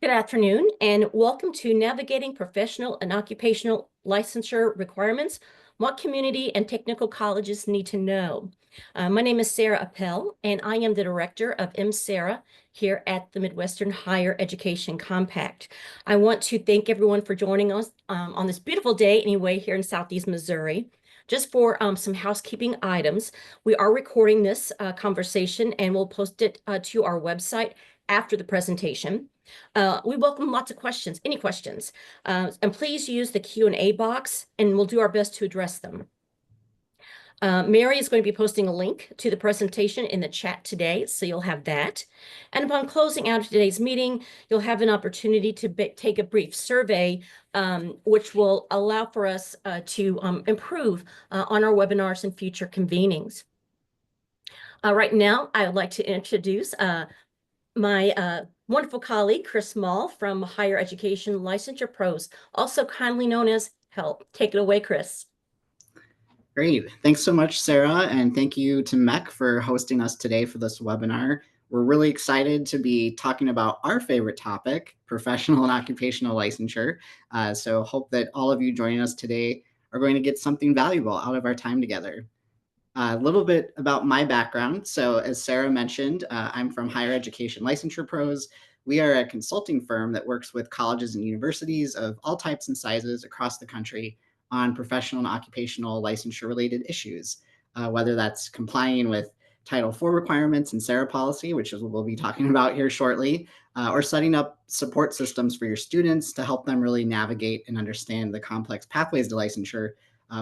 Good afternoon, and welcome to Navigating Professional and Occupational Licensure Requirements, What Community and Technical Colleges Need to Know. My name is Sarah Appel, and I am the Director of NC-SARA here at the Midwestern Higher Education Compact. I want to thank everyone for joining us on this beautiful day anyway here in Southeast Missouri. Just for some housekeeping items, we are recording this conversation and we'll post it to our website after the presentation. We welcome lots of questions, any questions, and please use the Q&A box and we'll do our best to address them. Mary is going to be posting a link to the presentation in the chat today, so you'll have that. And upon closing out of today's meeting, you'll have an opportunity to take a brief survey, which will allow for us to improve on our webinars and future convenings. Right now, I would like to introduce my wonderful colleague, Kris Maul from Higher Education Licensure Pros, also kindly known as HELP. Take it away, Kris. Great. Thanks so much, Sarah, and thank you to MEC for hosting us today for this webinar. We're really excited to be talking about our favorite topic, professional and occupational licensure. So hope that all of you joining us today are going to get something valuable out of our time together. A little bit about my background. So as Sarah mentioned, I'm from Higher Education Licensure Pros. We are a consulting firm that works with colleges and universities of all types and sizes across the country on professional and occupational licensure related issues, whether that's complying with Title IV requirements and SARA policy, which is what we'll be talking about here shortly, or setting up support systems for your students to help them really navigate and understand the complex pathways to licensure.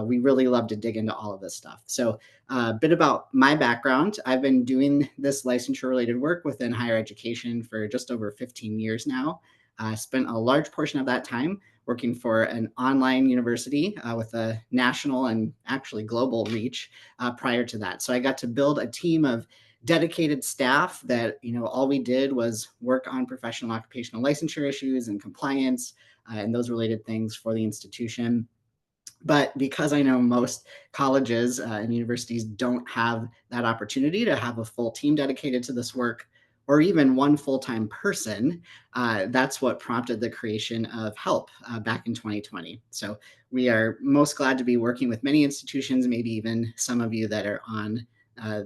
We really love to dig into all of this stuff. So a bit about my background. I've been doing this licensure related work within higher education for just over 15 years now. I spent a large portion of that time working for an online university with a national and actually global reach prior to that. So I got to build a team of dedicated staff that, all we did was work on professional and occupational licensure issues and compliance and those related things for the institution. But because I know most colleges and universities don't have that opportunity to have a full team dedicated to this work, or even one full-time person, that's what prompted the creation of HELP back in 2020. So we are most glad to be working with many institutions, maybe even some of you that are on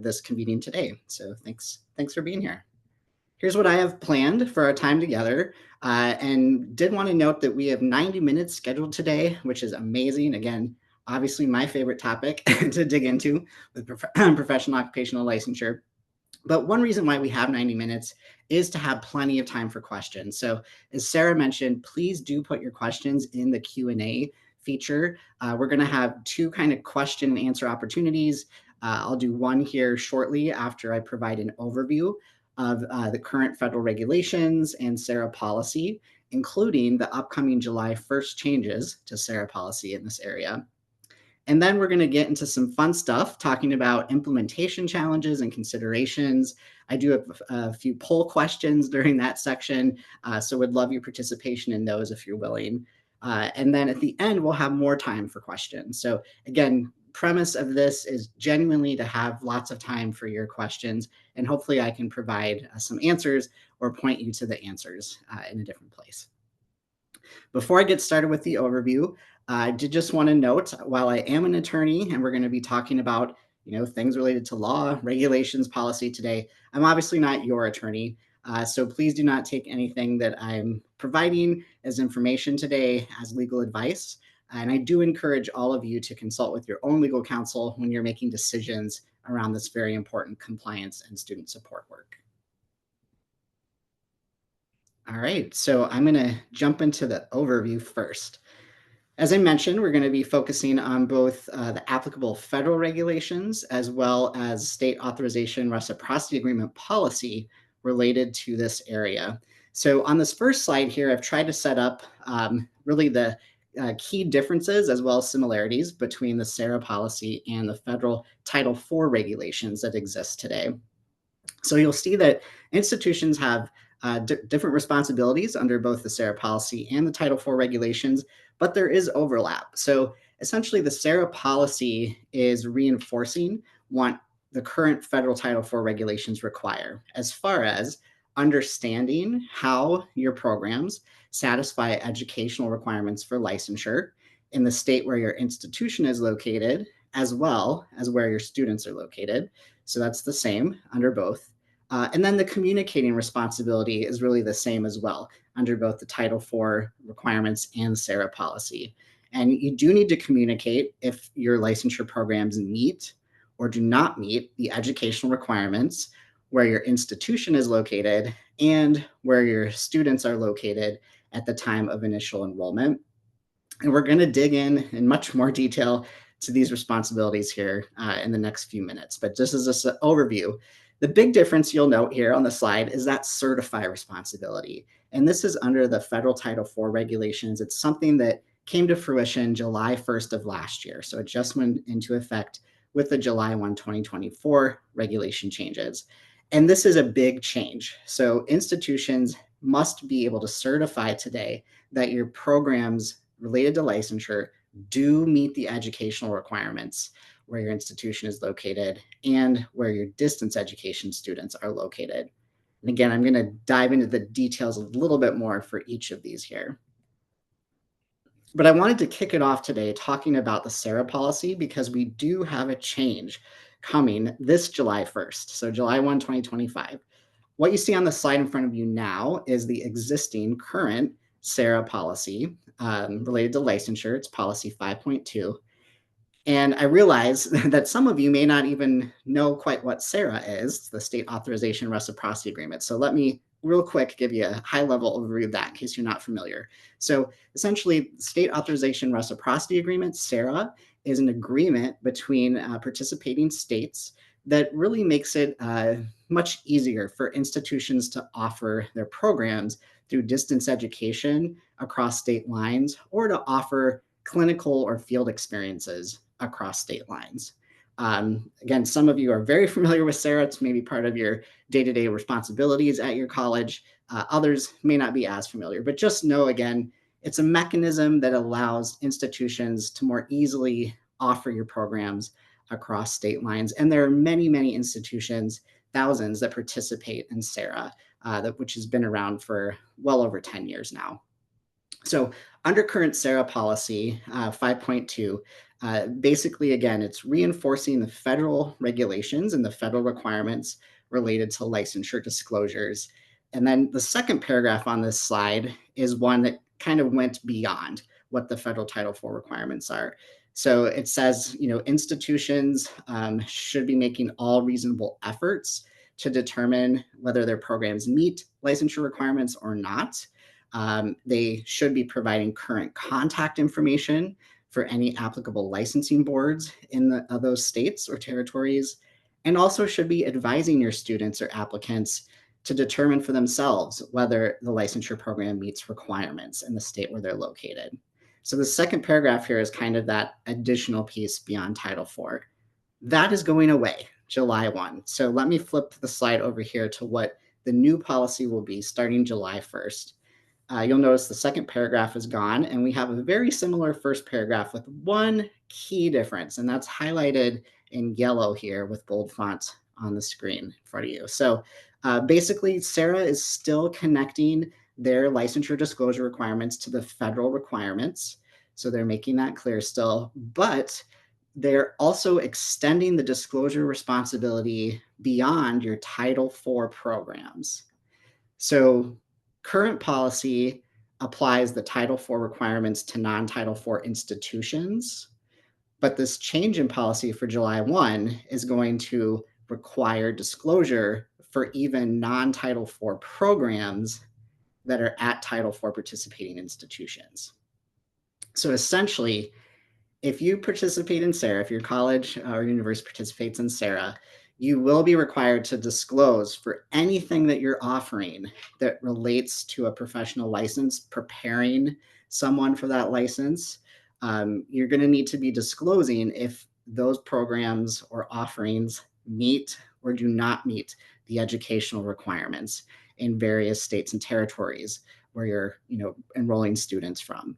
this convening today. So thanks for being here. Here's what I have planned for our time together, and did want to note that we have 90 minutes scheduled today, which is amazing. Again, obviously my favorite topic to dig into with professional occupational licensure. But one reason why we have 90 minutes is to have plenty of time for questions. So as Sarah mentioned, please do put your questions in the Q&A feature. We're going to have two kind of question and answer opportunities. I'll do one here shortly after I provide an overview of the current federal regulations and SARA policy, including the upcoming July 1st changes to SARA policy in this area. And then we're going to get into some fun stuff, talking about implementation challenges and considerations. I do have a few poll questions during that section, so would love your participation in those if you're willing. And then at the end, we'll have more time for questions. So again, premise of this is genuinely to have lots of time for your questions, and hopefully I can provide some answers or point you to the answers in a different place. Before I get started with the overview, I did just want to note, while I am an attorney and we're going to be talking about things related to law, regulations, policy today, I'm obviously not your attorney. So please do not take anything that I'm providing as information today as legal advice. And I do encourage all of you to consult with your own legal counsel when you're making decisions around this very important compliance and student support work. All right, so I'm going to jump into the overview first. As I mentioned, we're going to be focusing on both the applicable federal regulations as well as state authorization reciprocity agreement policy related to this area. So on this first slide here, I've tried to set up really the key differences as well as similarities between the SARA policy and the federal Title IV regulations that exist today. So you'll see that institutions have different responsibilities under both the SARA policy and the Title IV regulations, but there is overlap. So essentially the SARA policy is reinforcing what the current federal Title IV regulations require as far as understanding how your programs satisfy educational requirements for licensure in the state where your institution is located, as well as where your students are located. So that's the same under both. And then the communicating responsibility is really the same as well under both the Title IV requirements and SARA policy. And you do need to communicate if your licensure programs meet or do not meet the educational requirements where your institution is located and where your students are located at the time of initial enrollment. And we're going to dig in much more detail to these responsibilities here in the next few minutes. But just as an overview, the big difference you'll note here on the slide is that certify responsibility. And this is under the federal Title IV regulations. It's something that came to fruition July 1st of last year. So it just went into effect with the July 1, 2024 regulation changes. And this is a big change. So institutions must be able to certify today that your programs related to licensure do meet the educational requirements where your institution is located and where your distance education students are located. And again, I'm going to dive into the details a little bit more for each of these here. But I wanted to kick it off today talking about the SARA policy because we do have a change coming this July 1st. So July 1, 2025. What you see on the slide in front of you now is the existing current SARA policy related to licensure. It's policy 5.2. And I realize that some of you may not even know quite what SARA is, the State Authorization Reciprocity Agreement. So let me real quick give you a high-level overview of that in case you're not familiar. So essentially, State Authorization Reciprocity Agreement, SARA, is an agreement between participating states that really makes it much easier for institutions to offer their programs through distance education across state lines or to offer clinical or field experiences across state lines. Again, some of you are very familiar with SARA. It's maybe part of your day-to-day responsibilities at your college. Others may not be as familiar, but just know, again, it's a mechanism that allows institutions to more easily offer your programs across state lines. And there are many, many institutions, thousands, that participate in SARA, which has been around for well over 10 years now. So under current SARA policy 5.2, basically, again, it's reinforcing the federal regulations and the federal requirements related to licensure disclosures. And then the second paragraph on this slide is one that kind of went beyond what the federal Title IV requirements are. So it says, institutions should be making all reasonable efforts to determine whether their programs meet licensure requirements or not. They should be providing current contact information for any applicable licensing boards in those states or territories, and also should be advising your students or applicants to determine for themselves whether the licensure program meets requirements in the state where they're located. So the second paragraph here is kind of that additional piece beyond Title IV. That is going away July 1. So let me flip the slide over here to what the new policy will be starting July 1st. You'll notice the second paragraph is gone, and we have a very similar first paragraph with one key difference, and that's highlighted in yellow here with bold font on the screen in front of you. So basically, SARA is still connecting their licensure disclosure requirements to the federal requirements. So they're making that clear still, but they're also extending the disclosure responsibility beyond your Title IV programs. So current policy applies the Title IV requirements to non-Title IV institutions, but this change in policy for July 1 is going to require disclosure for even non-Title IV programs that are at Title IV participating institutions. So essentially, if you participate in SARA, if your college or university participates in SARA, you will be required to disclose for anything that you're offering that relates to a professional license, preparing someone for that license. You're going to need to be disclosing if those programs or offerings meet or do not meet the educational requirements in various states and territories where you're, enrolling students from.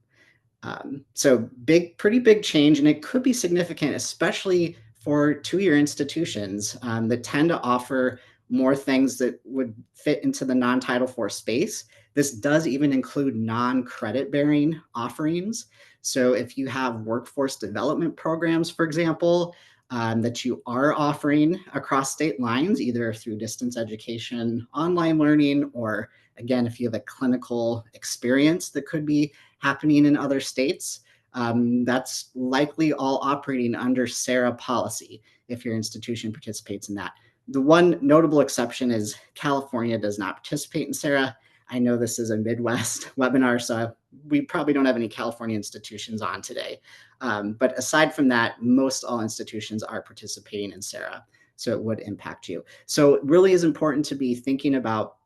So pretty big change, and it could be significant, especially for two-year institutions that tend to offer more things that would fit into the non-Title IV space. This does even include non-credit bearing offerings. So if you have workforce development programs, for example, that you are offering across state lines, either through distance education, online learning, or again, if you have a clinical experience that could be happening in other states, that's likely all operating under SARA policy if your institution participates in that. The one notable exception is California does not participate in SARA. I know this is a Midwest webinar, so we probably don't have any California institutions on today. But aside from that, most all institutions are participating in SARA, so it would impact you. So it really is important to be thinking about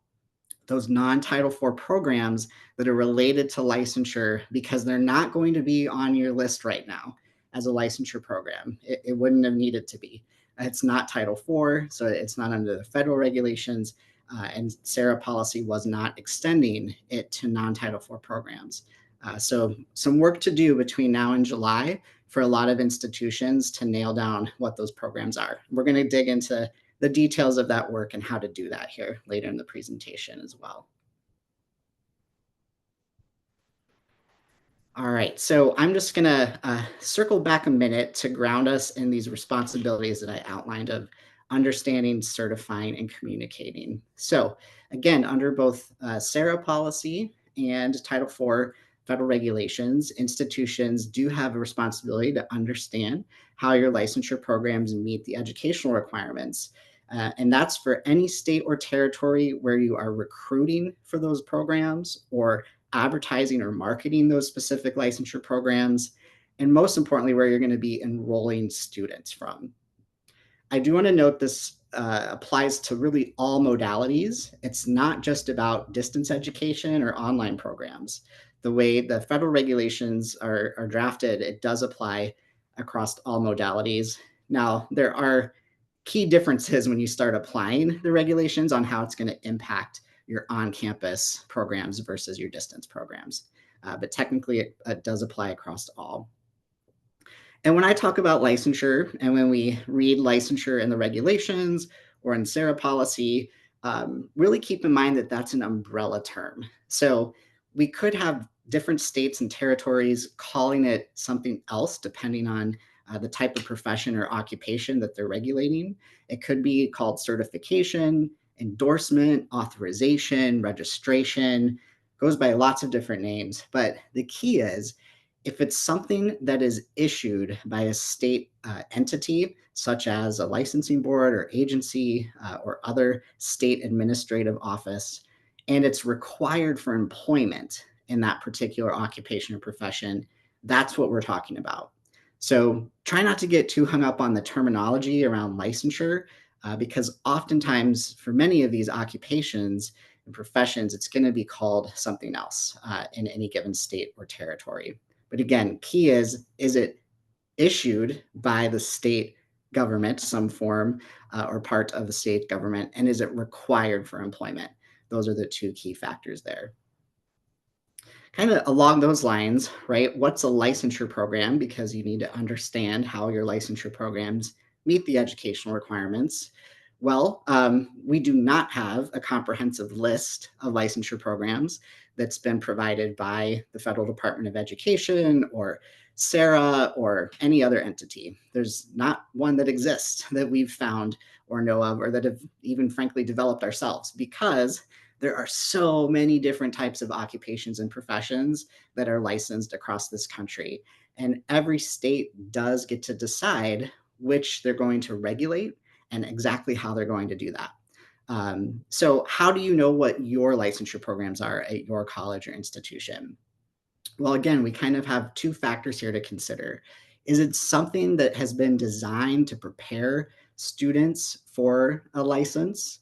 those non-Title IV programs that are related to licensure, because they're not going to be on your list right now as a licensure program. It wouldn't have needed to be. It's not Title IV, so it's not under the federal regulations, and SARA policy was not extending it to non-Title IV programs. So some work to do between now and July for a lot of institutions to nail down what those programs are. We're going to dig into the details of that work and how to do that here later in the presentation as well. All right, so I'm just gonna circle back a minute to ground us in these responsibilities that I outlined of understanding, certifying, and communicating. So again, under both SARA policy and Title IV federal regulations, institutions do have a responsibility to understand how your licensure programs meet the educational requirements. And that's for any state or territory where you are recruiting for those programs or advertising or marketing those specific licensure programs, and most importantly, where you're going to be enrolling students from. I do want to note this applies to really all modalities. It's not just about distance education or online programs. The way the federal regulations are drafted, it does apply across all modalities. Now, there are key differences when you start applying the regulations on how it's going to impact your on-campus programs versus your distance programs. But technically, it does apply across all. And when I talk about licensure, and when we read licensure in the regulations or in SARA policy, really keep in mind that that's an umbrella term. So we could have different states and territories calling it something else depending on the type of profession or occupation that they're regulating. It could be called certification, endorsement, authorization, registration, goes by lots of different names. But the key is, if it's something that is issued by a state entity, such as a licensing board or agency or other state administrative office, and it's required for employment in that particular occupation or profession, that's what we're talking about. So try not to get too hung up on the terminology around licensure, because oftentimes for many of these occupations and professions, it's going to be called something else in any given state or territory. But again, key is it issued by the state government, some form or part of the state government, and is it required for employment? Those are the two key factors there. Kind of along those lines, right? What's a licensure program? Because you need to understand how your licensure programs meet the educational requirements. Well, we do not have a comprehensive list of licensure programs that's been provided by the Federal Department of Education or SARA or any other entity. There's not one that exists that we've found or know of, or that have even frankly developed ourselves, because there are so many different types of occupations and professions that are licensed across this country. And every state does get to decide which they're going to regulate and exactly how they're going to do that. So how do you know what your licensure programs are at your college or institution? Well, again, we kind of have two factors here to consider. Is it something that has been designed to prepare students for a license?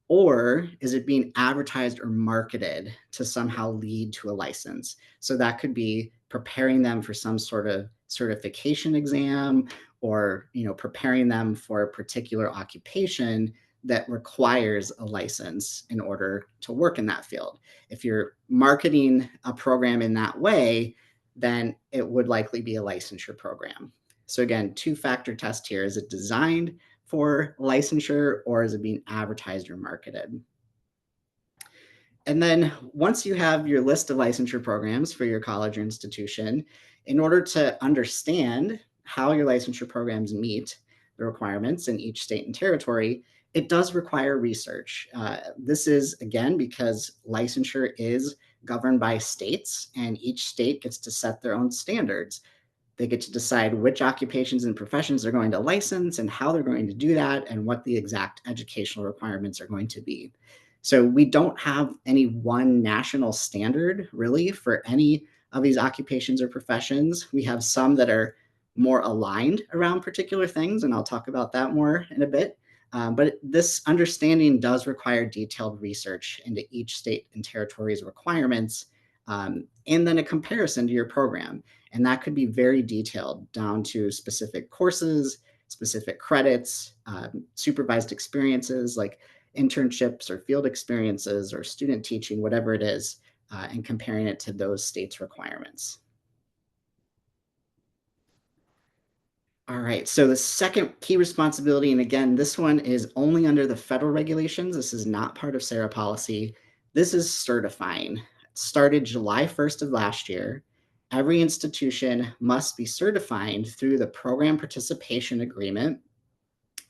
Or is it being advertised or marketed to somehow lead to a license? So that could be preparing them for some sort of certification exam, or preparing them for a particular occupation that requires a license in order to work in that field. If you're marketing a program in that way, then it would likely be a licensure program. So again, two-factor test here. Is it designed for licensure, or is it being advertised or marketed? And then once you have your list of licensure programs for your college or institution, in order to understand how your licensure programs meet the requirements in each state and territory, it does require research. This is, again, because licensure is governed by states, and each state gets to set their own standards. They get to decide which occupations and professions they're going to license and how they're going to do that and what the exact educational requirements are going to be. So we don't have any one national standard really for any of these occupations or professions. We have some that are more aligned around particular things, and I'll talk about that more in a bit. But this understanding does require detailed research into each state and territory's requirements, and then a comparison to your program. And that could be very detailed down to specific courses, specific credits, supervised experiences like internships or field experiences or student teaching, whatever it is, and comparing it to those states' requirements. All right, so the second key responsibility, and again, this one is only under the federal regulations. This is not part of SARA policy. This is certifying. It started July 1st of last year. Every institution must be certifying through the program participation agreement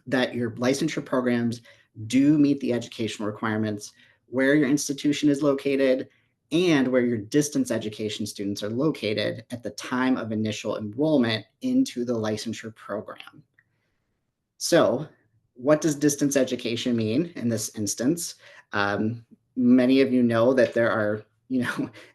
that your licensure programs do meet the educational requirements, where your institution is located, and where your distance education students are located at the time of initial enrollment into the licensure program. So, what does distance education mean in this instance? Many of you know that there are,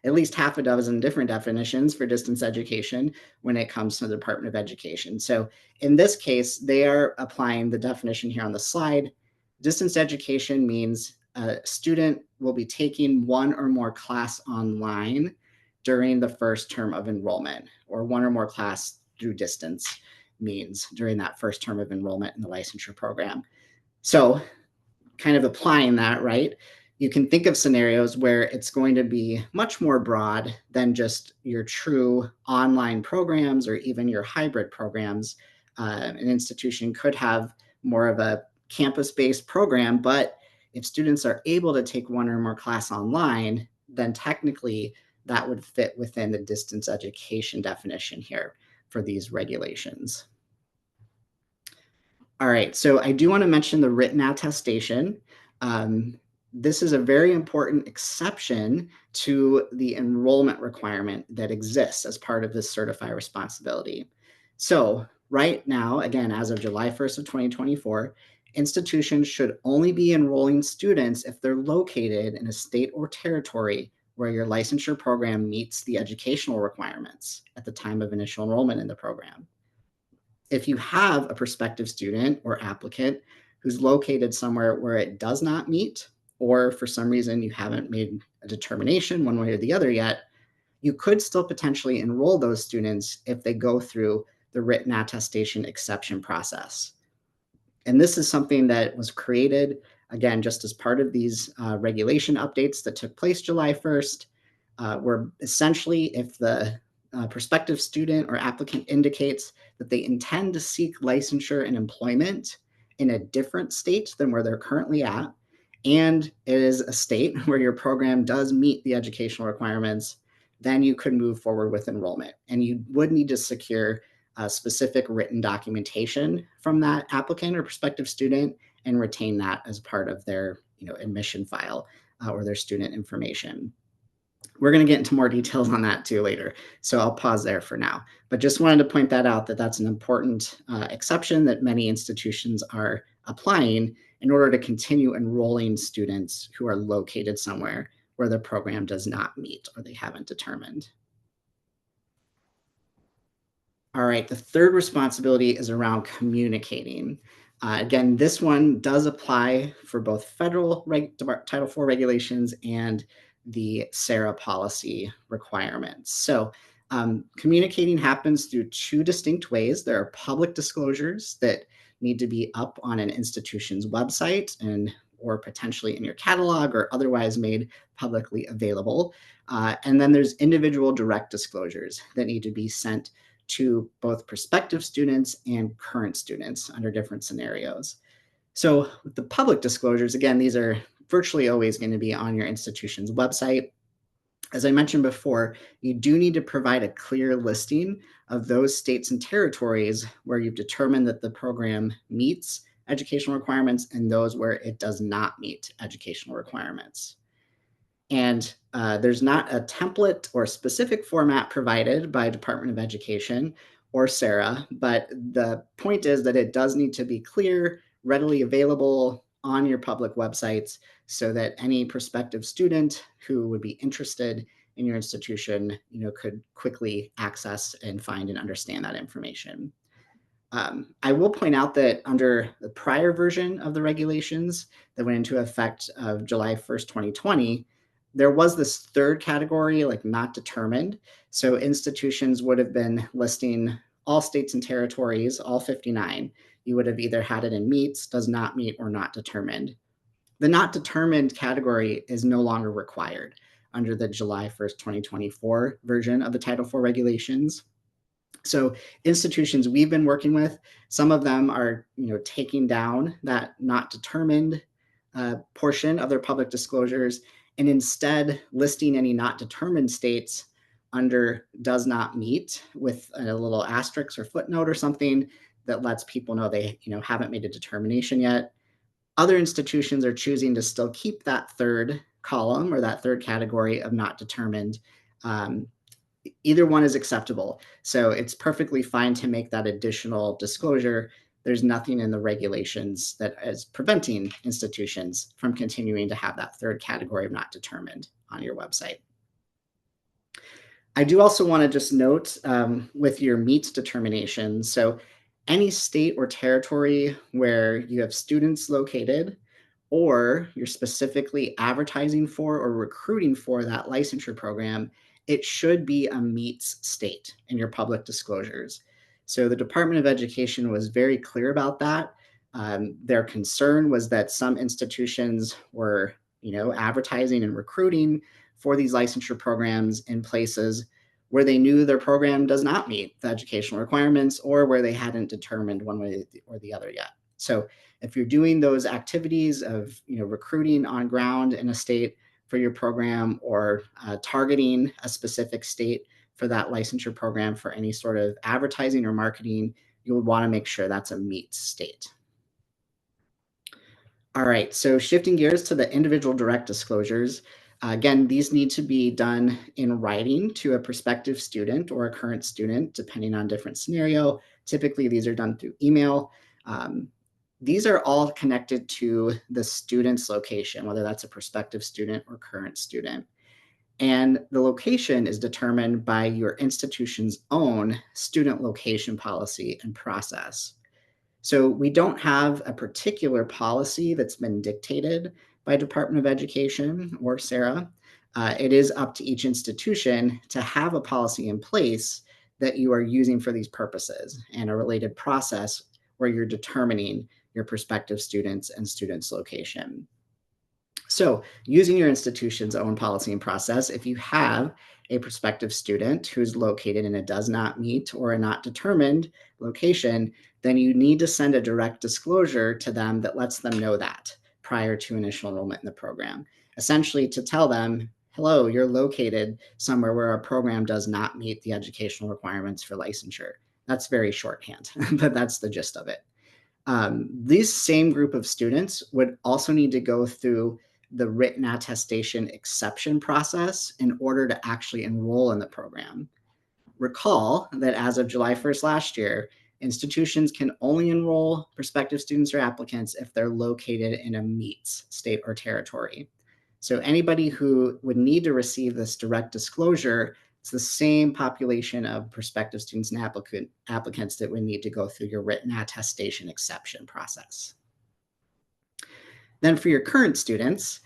at least half a dozen different definitions for distance education when it comes to the Department of Education. So in this case, they are applying the definition here on the slide. Distance education means a student will be taking one or more class online during the first term of enrollment, or one or more class through distance means during that first term of enrollment in the licensure program. So kind of applying that, right? You can think of scenarios where it's going to be much more broad than just your true online programs or even your hybrid programs. An institution could have more of a campus-based program, but if students are able to take one or more class online, then technically that would fit within the distance education definition here for these regulations. All right, so I do want to mention the written attestation. This is a very important exception to the enrollment requirement that exists as part of this certified responsibility. So right now, again, as of July 1st of 2024, institutions should only be enrolling students if they're located in a state or territory where your licensure program meets the educational requirements at the time of initial enrollment in the program. If you have a prospective student or applicant who's located somewhere where it does not meet, or for some reason you haven't made a determination one way or the other yet, you could still potentially enroll those students if they go through the written attestation exception process. And this is something that was created, again, just as part of these regulation updates that took place July 1st, where essentially if the prospective student or applicant indicates that they intend to seek licensure and employment in a different state than where they're currently at, and it is a state where your program does meet the educational requirements, then you could move forward with enrollment. And you would need to secure specific written documentation from that applicant or prospective student and retain that as part of their admission file or their student information. We're going to get into more details on that too later, so I'll pause there for now. But just wanted to point that out, that that's an important exception that many institutions are applying in order to continue enrolling students who are located somewhere where the program does not meet or they haven't determined. All right, the third responsibility is around communicating. Again, this one does apply for both federal Title IV regulations and the SARA policy requirements. So communicating happens through two distinct ways. There are public disclosures that need to be up on an institution's website or potentially in your catalog or otherwise made publicly available. And then there's individual direct disclosures that need to be sent to both prospective students and current students under different scenarios. So with the public disclosures, again, these are virtually always going to be on your institution's website. As I mentioned before, you do need to provide a clear listing of those states and territories where you've determined that the program meets educational requirements and those where it does not meet educational requirements. And there's not a template or specific format provided by Department of Education or SARA, but the point is that it does need to be clear, readily available on your public websites so that any prospective student who would be interested in your institution, could quickly access and find and understand that information. I will point out that under the prior version of the regulations that went into effect of July 1st, 2020, there was this third category, like not determined. So institutions would have been listing all states and territories, all 59. You would have either had it in meets, does not meet, or not determined. The not determined category is no longer required under the July 1st, 2024 version of the Title IV regulations. So institutions we've been working with, some of them are, taking down that not determined portion of their public disclosures and instead listing any not determined states under does not meet with a little asterisk or footnote or something that lets people know they, haven't made a determination yet. Other institutions are choosing to still keep that third column or that third category of not determined. Either one is acceptable. So it's perfectly fine to make that additional disclosure. There's nothing in the regulations that is preventing institutions from continuing to have that third category of not determined on your website. I do also want to just note with your meets determination. So any state or territory where you have students located or you're specifically advertising for or recruiting for that licensure program, it should be a meets state in your public disclosures. So the Department of Education was very clear about that. Their concern was that some institutions were, advertising and recruiting for these licensure programs in places where they knew their program does not meet the educational requirements or where they hadn't determined one way or the other yet. So if you're doing those activities of, recruiting on ground in a state for your program or targeting a specific state for that licensure program for any sort of advertising or marketing, you would want to make sure that's a meets state. All right, so shifting gears to the individual direct disclosures. Again, these need to be done in writing to a prospective student or a current student, depending on different scenario. Typically, these are done through email. These are all connected to the student's location, whether that's a prospective student or current student. And the location is determined by your institution's own student location policy and process. So we don't have a particular policy that's been dictated by Department of Education or SARA. It is up to each institution to have a policy in place that you are using for these purposes and a related process where you're determining your prospective students and students' location. So using your institution's own policy and process, if you have a prospective student who's located in a does not meet or a not determined location, then you need to send a direct disclosure to them that lets them know that prior to initial enrollment in the program. Essentially to tell them, hello, you're located somewhere where our program does not meet the educational requirements for licensure. That's very shorthand, but that's the gist of it. This same group of students would also need to go through the written attestation exception process in order to actually enroll in the program. Recall that as of July 1st last year, institutions can only enroll prospective students or applicants if they're located in a meets state or territory. So anybody who would need to receive this direct disclosure, it's the same population of prospective students and applicants that would need to go through your written attestation exception process. Then for your current students,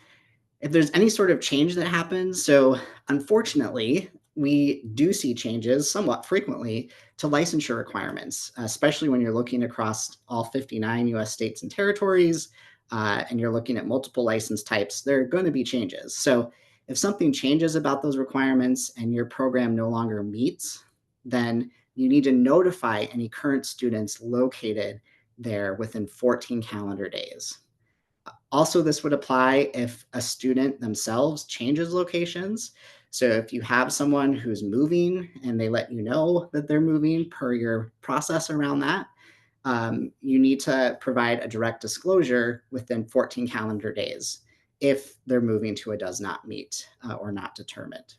if there's any sort of change that happens, so unfortunately, we do see changes somewhat frequently to licensure requirements, especially when you're looking across all 59 US states and territories, and you're looking at multiple license types, there are going to be changes. So if something changes about those requirements and your program no longer meets, then you need to notify any current students located there within 14 calendar days. Also, this would apply if a student themselves changes locations. So if you have someone who's moving and they let you know that they're moving per your process around that, you need to provide a direct disclosure within 14 calendar days if they're moving to a does not meet or not determined.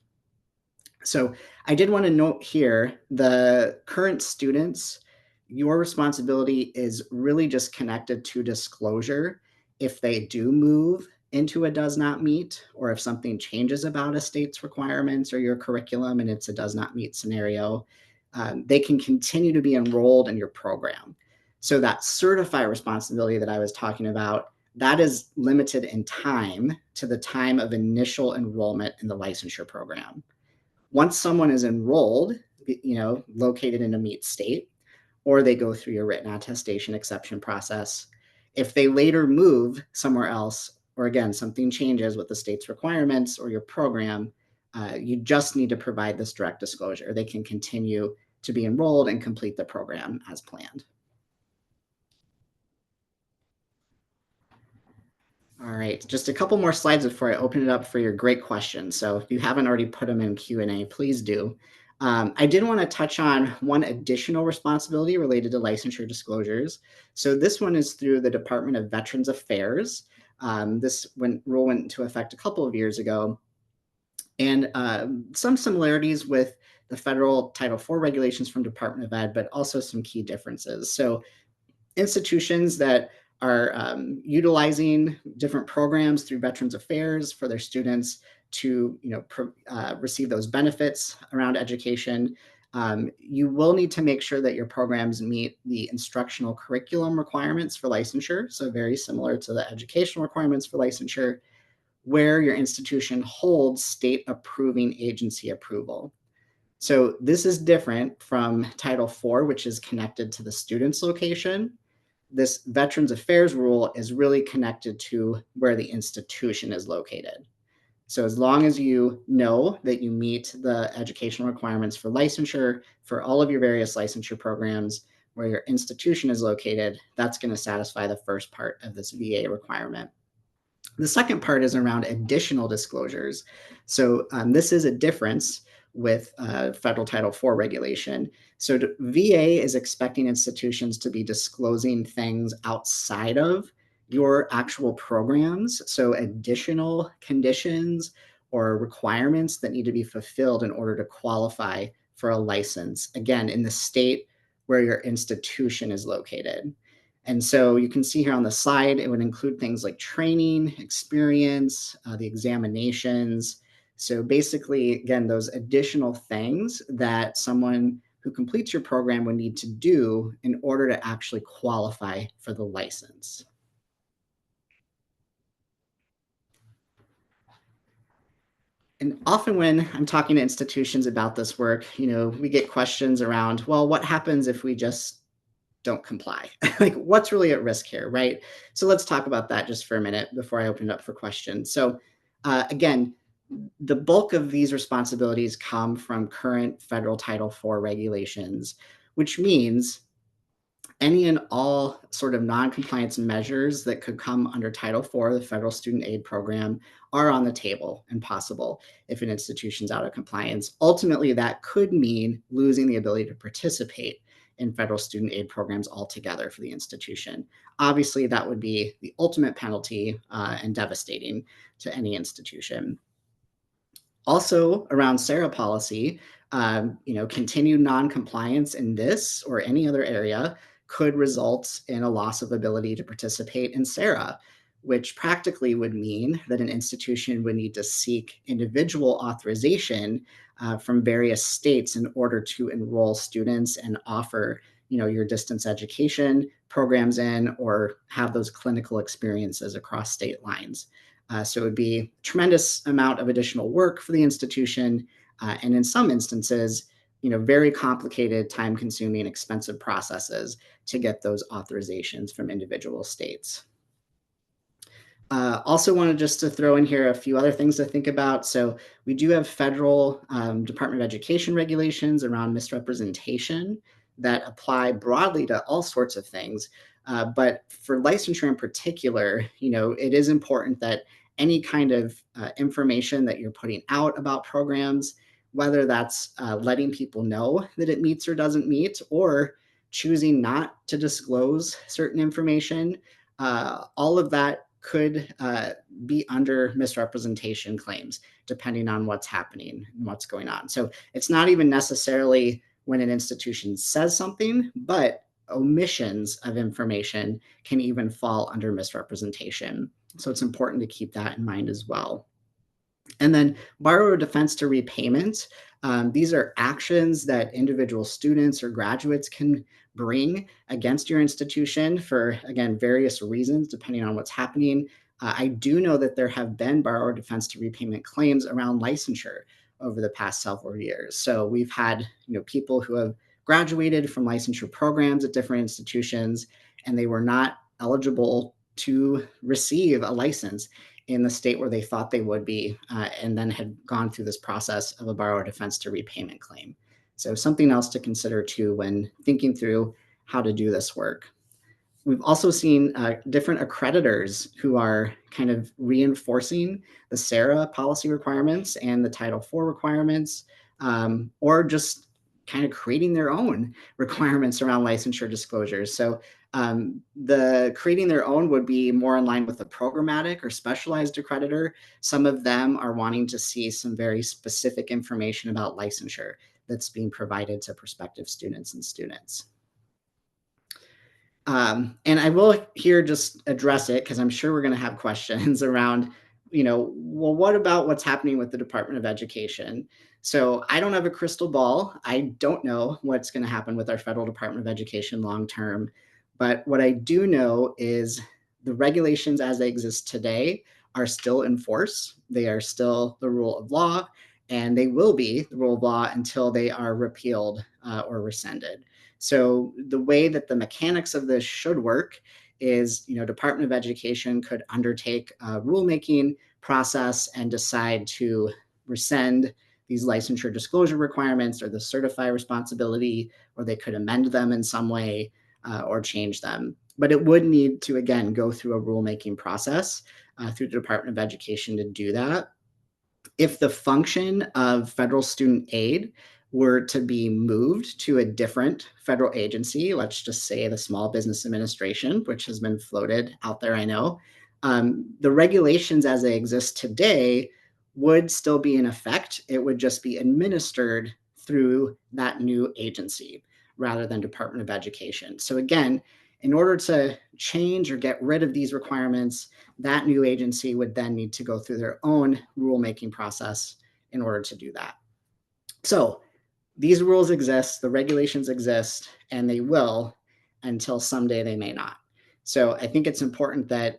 So I did want to note here, the current students, your responsibility is really just connected to disclosure. If they do move into a does not meet, or if something changes about a state's requirements or your curriculum and it's a does not meet scenario, they can continue to be enrolled in your program. So that certify responsibility that I was talking about, that is limited in time to the time of initial enrollment in the licensure program. Once someone is enrolled, located in a meet state, or they go through your written attestation exception process, if they later move somewhere else, or again, something changes with the state's requirements or your program, you just need to provide this direct disclosure. They can continue to be enrolled and complete the program as planned. All right, just a couple more slides before I open it up for your great questions. So if you haven't already put them in Q&A, please do. I did want to touch on one additional responsibility related to licensure disclosures. So this one is through the Department of Veterans Affairs. This rule went into effect a couple of years ago, and some similarities with the federal Title IV regulations from Department of Ed, but also some key differences. So institutions that are utilizing different programs through Veterans Affairs for their students to receive those benefits around education. You will need to make sure that your programs meet the instructional curriculum requirements for licensure, so very similar to the educational requirements for licensure, where your institution holds state approving agency approval. So this is different from Title IV, which is connected to the student's location. This Veterans Affairs rule is really connected to where the institution is located. So as long as you know that you meet the educational requirements for licensure for all of your various licensure programs, where your institution is located, that's going to satisfy the first part of this VA requirement. The second part is around additional disclosures. So this is a difference with federal Title IV regulation. So VA is expecting institutions to be disclosing things outside of your actual programs. So additional conditions or requirements that need to be fulfilled in order to qualify for a license, again, in the state where your institution is located. And so you can see here on the slide, it would include things like training, experience, the examinations. So basically, again, those additional things that someone who completes your program would need to do in order to actually qualify for the license. And often when I'm talking to institutions about this work, we get questions around, well, what happens if we just don't comply? Like, what's really at risk here, right? So let's talk about that just for a minute before I open it up for questions. So again, the bulk of these responsibilities come from current federal Title IV regulations, which means any and all sort of non-compliance measures that could come under Title IV, the federal student aid program, are on the table and possible if an institution's out of compliance. Ultimately, that could mean losing the ability to participate in federal student aid programs altogether for the institution. Obviously, that would be the ultimate penalty and devastating to any institution. Also, around SARA policy, continued non-compliance in this or any other area could result in a loss of ability to participate in SARA, which practically would mean that an institution would need to seek individual authorization from various states in order to enroll students and offer your distance education programs in, or have those clinical experiences across state lines. So it would be a tremendous amount of additional work for the institution, and in some instances, very complicated, time-consuming, expensive processes to get those authorizations from individual states. Also wanted just to throw in here a few other things to think about. So we do have federal Department of Education regulations around misrepresentation that apply broadly to all sorts of things. But for licensure in particular, it is important that any kind of information that you're putting out about programs, whether that's letting people know that it meets or doesn't meet, or choosing not to disclose certain information, all of that could be under misrepresentation claims, depending on what's happening and what's going on. So it's not even necessarily when an institution says something, but omissions of information can even fall under misrepresentation. So it's important to keep that in mind as well. And then borrower defense to repayment. These are actions that individual students or graduates can bring against your institution for, again, various reasons, depending on what's happening. I do know that there have been borrower defense to repayment claims around licensure over the past several years. So we've had, people who have graduated from licensure programs at different institutions, and they were not eligible to receive a license in the state where they thought they would be, and then had gone through this process of a borrower defense to repayment claim. So something else to consider too when thinking through how to do this work. We've also seen different accreditors who are kind of reinforcing the SARA policy requirements and the Title IV requirements, or just kind of creating their own requirements around licensure disclosures. So the creating their own would be more in line with the programmatic or specialized accreditor. Some of them are wanting to see some very specific information about licensure that's being provided to prospective students and students. And I will here just address it because I'm sure we're going to have questions around, well, what about what's happening with the Department of Education? So I don't have a crystal ball. I don't know what's going to happen with our federal Department of Education long term. But what I do know is the regulations as they exist today are still in force. They are still the rule of law, and they will be the rule of law until they are repealed or rescinded. So the way that the mechanics of this should work is, Department of Education could undertake a rulemaking process and decide to rescind these licensure disclosure requirements or the certify responsibility, or they could amend them in some way or change them. But it would need to, again, go through a rulemaking process through the Department of Education to do that. If the function of federal student aid were to be moved to a different federal agency, let's just say the Small Business Administration, which has been floated out there, I know, the regulations as they exist today would still be in effect. It would just be administered through that new agency rather than Department of Education. So again, in order to change or get rid of these requirements, that new agency would then need to go through their own rulemaking process in order to do that. So these rules exist, the regulations exist, and they will until someday they may not. So I think it's important that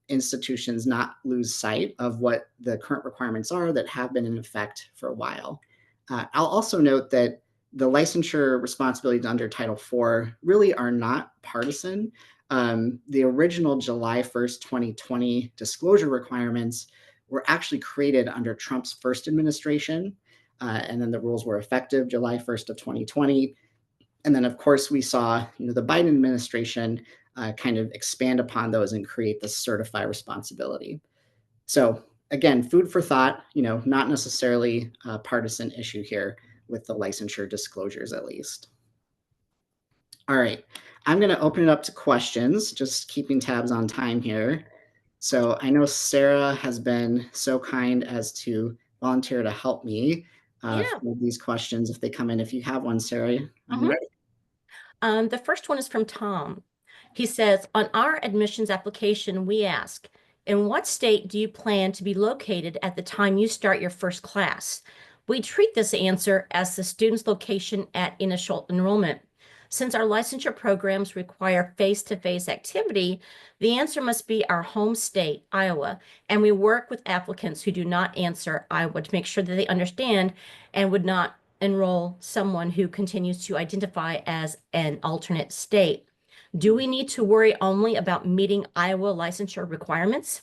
institutions not lose sight of what the current requirements are that have been in effect for a while. I'll also note that the licensure responsibilities under Title IV really are not partisan. The original July 1st, 2020 disclosure requirements were actually created under Trump's first administration. And then the rules were effective July 1st of 2020. And then, of course, we saw the Biden administration kind of expand upon those and create this certify responsibility. So again, food for thought, not necessarily a partisan issue here with the licensure disclosures at least. All right, I'm going to open it up to questions, just keeping tabs on time here. So I know Sarah has been so kind as to volunteer to help me with these questions if they come in. If you have one, Sarah, I'm ready. The first one is from Tom. He says, on our admissions application, we ask, in what state do you plan to be located at the time you start your first class? We treat this answer as the student's location at initial enrollment. Since our licensure programs require face-to-face activity, the answer must be our home state, Iowa, and we work with applicants who do not answer Iowa to make sure that they understand and would not enroll someone who continues to identify as an alternate state. Do we need to worry only about meeting Iowa licensure requirements?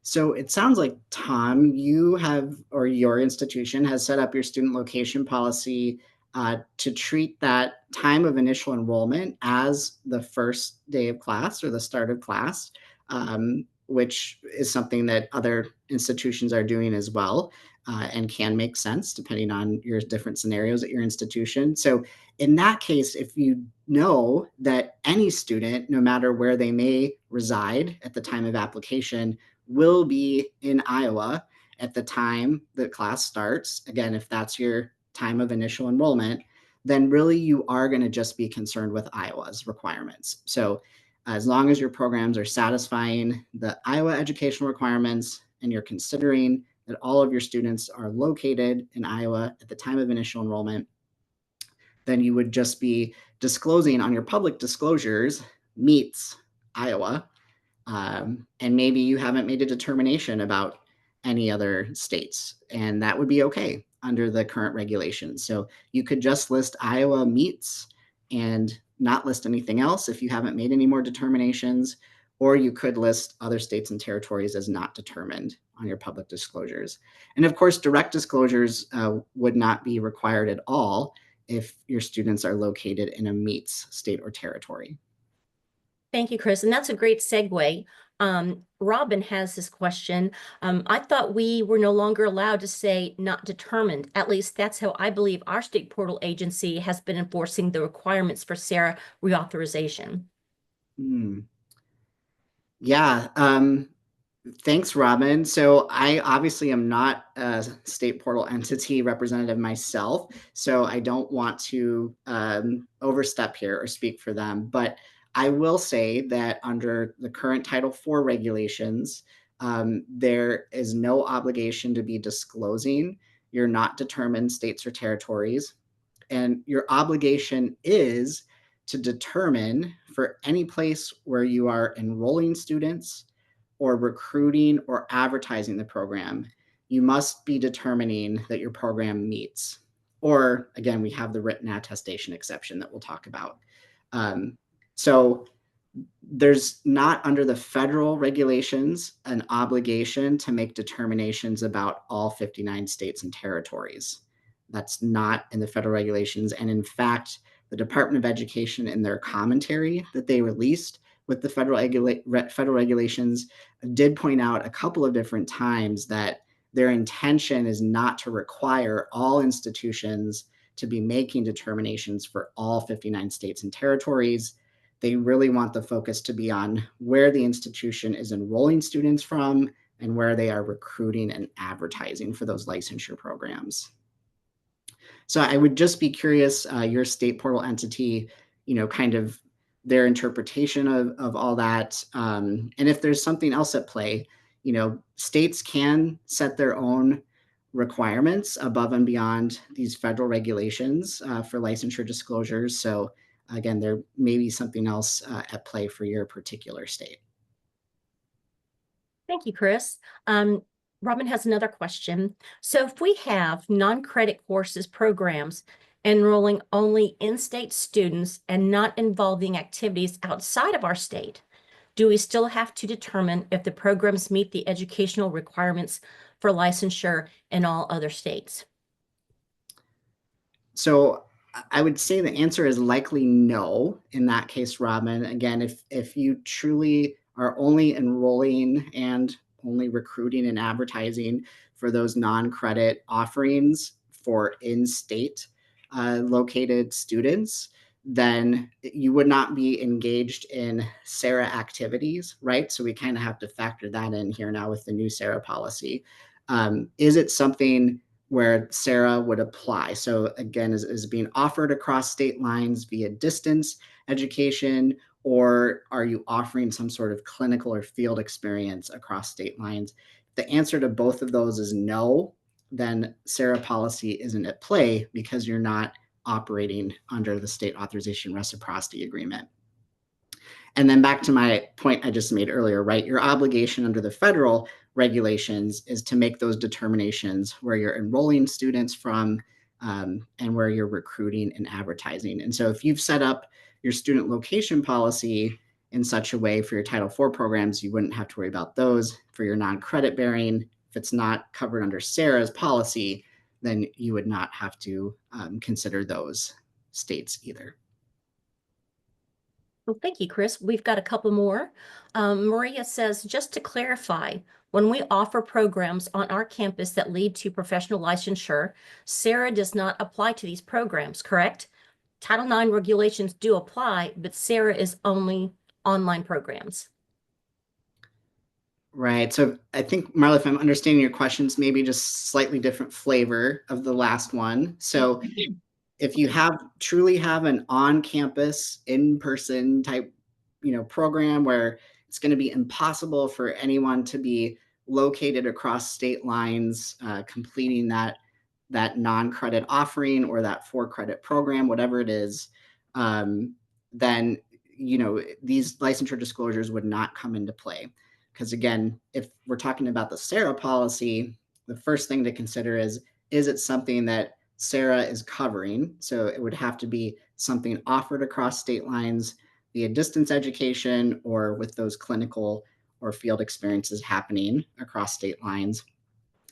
So it sounds like, Tom, you have, or your institution has set up your student location policy to treat that time of initial enrollment as the first day of class or the start of class, which is something that other institutions are doing as well, and can make sense depending on your different scenarios at your institution. So in that case, if you know that any student, no matter where they may reside at the time of application, will be in Iowa at the time the class starts, again, if that's your time of initial enrollment, then really you are going to just be concerned with Iowa's requirements. So as long as your programs are satisfying the Iowa educational requirements and you're considering that all of your students are located in Iowa at the time of initial enrollment, then you would just be disclosing on your public disclosures meets Iowa. And maybe you haven't made a determination about any other states, and that would be okay under the current regulations. So you could just list Iowa meets and not list anything else if you haven't made any more determinations, or you could list other states and territories as not determined on your public disclosures. And of course, direct disclosures would not be required at all if your students are located in a meets state or territory. Thank you, Kris. And that's a great segue. Robin has this question. I thought we were no longer allowed to say not determined. At least that's how I believe our state portal agency has been enforcing the requirements for SARA reauthorization. Yeah. Thanks, Robin. So I obviously am not a state portal entity representative myself, so I don't want to overstep here or speak for them. But I will say that under the current Title IV regulations, there is no obligation to be disclosing your not determined states or territories. And your obligation is to determine for any place where you are enrolling students or recruiting or advertising the program, you must be determining that your program meets. Or again, we have the written attestation exception that we'll talk about. So there's not under the federal regulations an obligation to make determinations about all 59 states and territories. That's not in the federal regulations. And in fact, the Department of Education, in their commentary that they released with the federal regulations, did point out a couple of different times that their intention is not to require all institutions to be making determinations for all 59 states and territories. They really want the focus to be on where the institution is enrolling students from and where they are recruiting and advertising for those licensure programs. So I would just be curious, your state portal entity, kind of their interpretation of all that. And if there's something else at play, states can set their own requirements above and beyond these federal regulations for licensure disclosures. So again, there may be something else at play for your particular state. Thank you, Kris. Robin has another question. So if we have non-credit courses programs enrolling only in-state students and not involving activities outside of our state, do we still have to determine if the programs meet the educational requirements for licensure in all other states? So I would say the answer is likely no in that case, Robin. Again, if you truly are only enrolling and only recruiting and advertising for those non-credit offerings for in-state located students, then you would not be engaged in SARA activities, right? So we kind of have to factor that in here now with the new SARA policy. Is it something where SARA would apply? So again, is being offered across state lines via distance education, or are you offering some sort of clinical or field experience across state lines? If the answer to both of those is no, then SARA policy isn't at play because you're not operating under the state authorization reciprocity agreement. And then back to my point I just made earlier, right? Your obligation under the federal regulations is to make those determinations where you're enrolling students from and where you're recruiting and advertising. And so if you've set up your student location policy in such a way for your Title IV programs, you wouldn't have to worry about those. For your non-credit bearing, if it's not covered under SARA's policy, then you would not have to consider those states either. Well, thank you, Kris. We've got a couple more. Maria says, just to clarify, when we offer programs on our campus that lead to professional licensure, SARA does not apply to these programs, correct? Title IX regulations do apply, but SARA is only online programs. Right. So I think, Marla, if I'm understanding your questions, maybe just slightly different flavor of the last one. So if you truly have an on-campus, in-person type, program where it's going to be impossible for anyone to be located across state lines, completing that non-credit offering or that for-credit program, whatever it is, then these licensure disclosures would not come into play. Because again, if we're talking about the SARA policy, the first thing to consider is it something that SARA is covering? So it would have to be something offered across state lines via distance education or with those clinical or field experiences happening across state lines.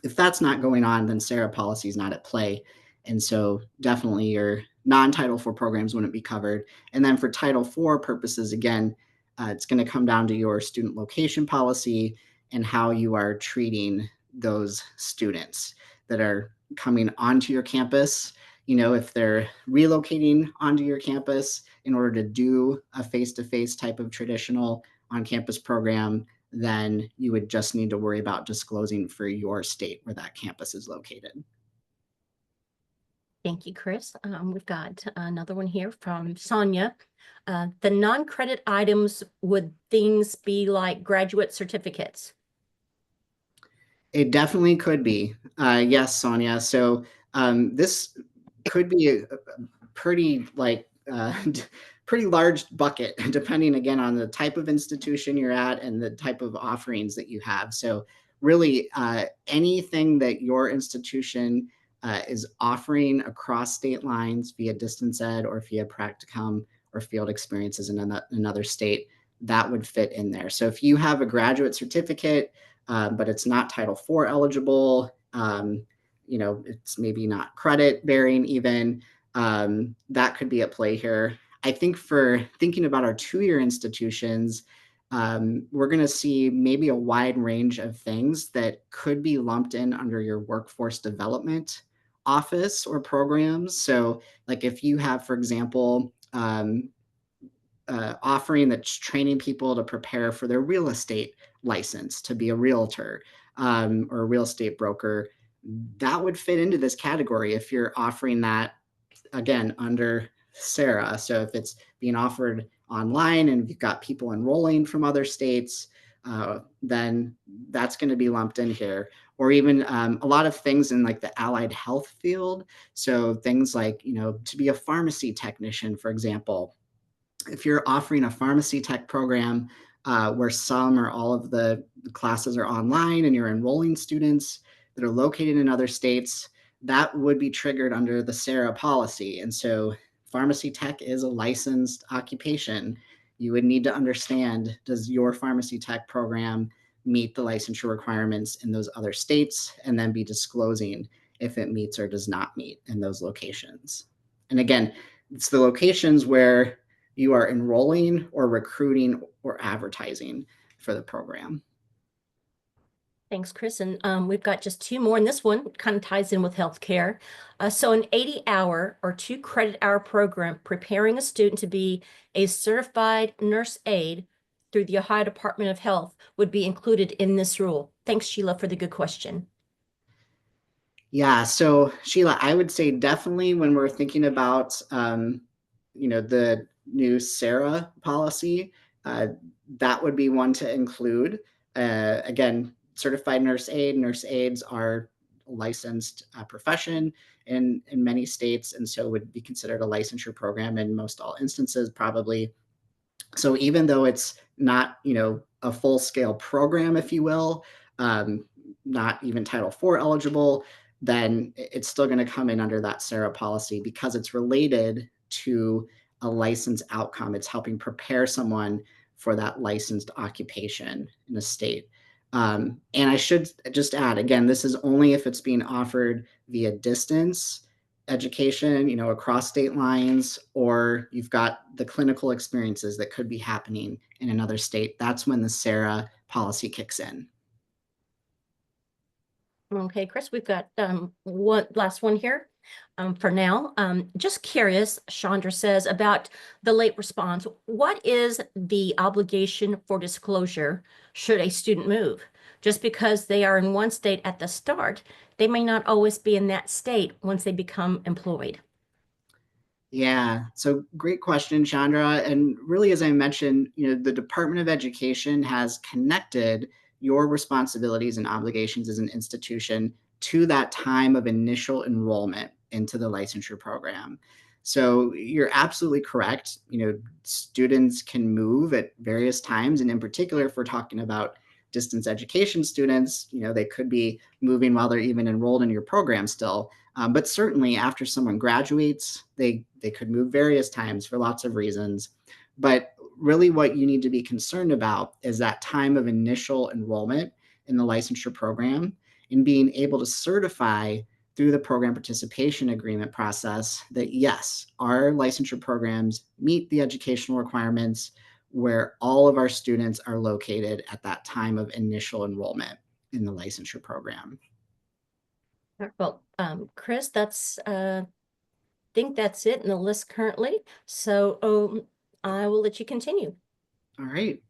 If that's not going on, then SARA policy is not at play. And so definitely your non-Title IV programs wouldn't be covered. And then for Title IV purposes, again, it's going to come down to your student location policy and how you are treating those students that are coming onto your campus. If they're relocating onto your campus in order to do a face-to-face type of traditional on-campus program, then you would just need to worry about disclosing for your state where that campus is located. Thank you, Kris. We've got another one here from Sonia. The non-credit items, would things be like graduate certificates? It definitely could be. Yes, Sonia. So this could be a pretty pretty large bucket, depending again on the type of institution you're at and the type of offerings that you have. So really anything that your institution is offering across state lines via distance ed or via practicum or field experiences in another state, that would fit in there. So if you have a graduate certificate, but it's not Title IV eligible, it's maybe not credit bearing even, that could be at play here. I think for thinking about our two-year institutions, we're going to see maybe a wide range of things that could be lumped in under your workforce development office or programs. So like if you have, for example, offering that's training people to prepare for their real estate license to be a realtor or a real estate broker, that would fit into this category if you're offering that, again, under SARA. So if it's being offered online and you've got people enrolling from other states, then that's going to be lumped in here. Or even a lot of things in like the allied health field. So things like, to be a pharmacy technician, for example, if you're offering a pharmacy tech program where some or all of the classes are online and you're enrolling students that are located in other states, that would be triggered under the SARA policy. And so pharmacy tech is a licensed occupation. You would need to understand, does your pharmacy tech program meet the licensure requirements in those other states, and then be disclosing if it meets or does not meet in those locations. And again, it's the locations where you are enrolling or recruiting or advertising for the program. Thanks, Kris. And we've got just two more, and this one kind of ties in with healthcare. So an 80-hour or 2-credit-hour program preparing a student to be a certified nurse aide through the Ohio Department of Health would be included in this rule. Thanks, Sheila, for the good question. Yeah, so Sheila, I would say definitely when we're thinking about, the new SARA policy, that would be one to include. Again, certified nurse aides are a licensed profession in many states, and so would be considered a licensure program in most all instances, probably. So even though it's not, a full-scale program, if you will, not even Title IV eligible, then it's still going to come in under that SARA policy because it's related to a license outcome. It's helping prepare someone for that licensed occupation in a state. And I should just add, again, this is only if it's being offered via distance education, across state lines, or you've got the clinical experiences that could be happening in another state. That's when the SARA policy kicks in. Okay, Kris, we've got one last one here for now. Just curious, Chandra says about the late response. What is the obligation for disclosure should a student move? Just because they are in one state at the start, they may not always be in that state once they become employed. Yeah, so great question, Chandra. And really, as I mentioned, the Department of Education has connected your responsibilities and obligations as an institution to that time of initial enrollment into the licensure program. So you're absolutely correct. Students can move at various times. And in particular, if we're talking about distance education students, they could be moving while they're even enrolled in your program still. But certainly after someone graduates, they could move various times for lots of reasons. But really what you need to be concerned about is that time of initial enrollment in the licensure program and being able to certify through the program participation agreement process that yes, our licensure programs meet the educational requirements where all of our students are located at that time of initial enrollment in the licensure program. Well, Kris, think that's it in the list currently. So I will let you continue. All right.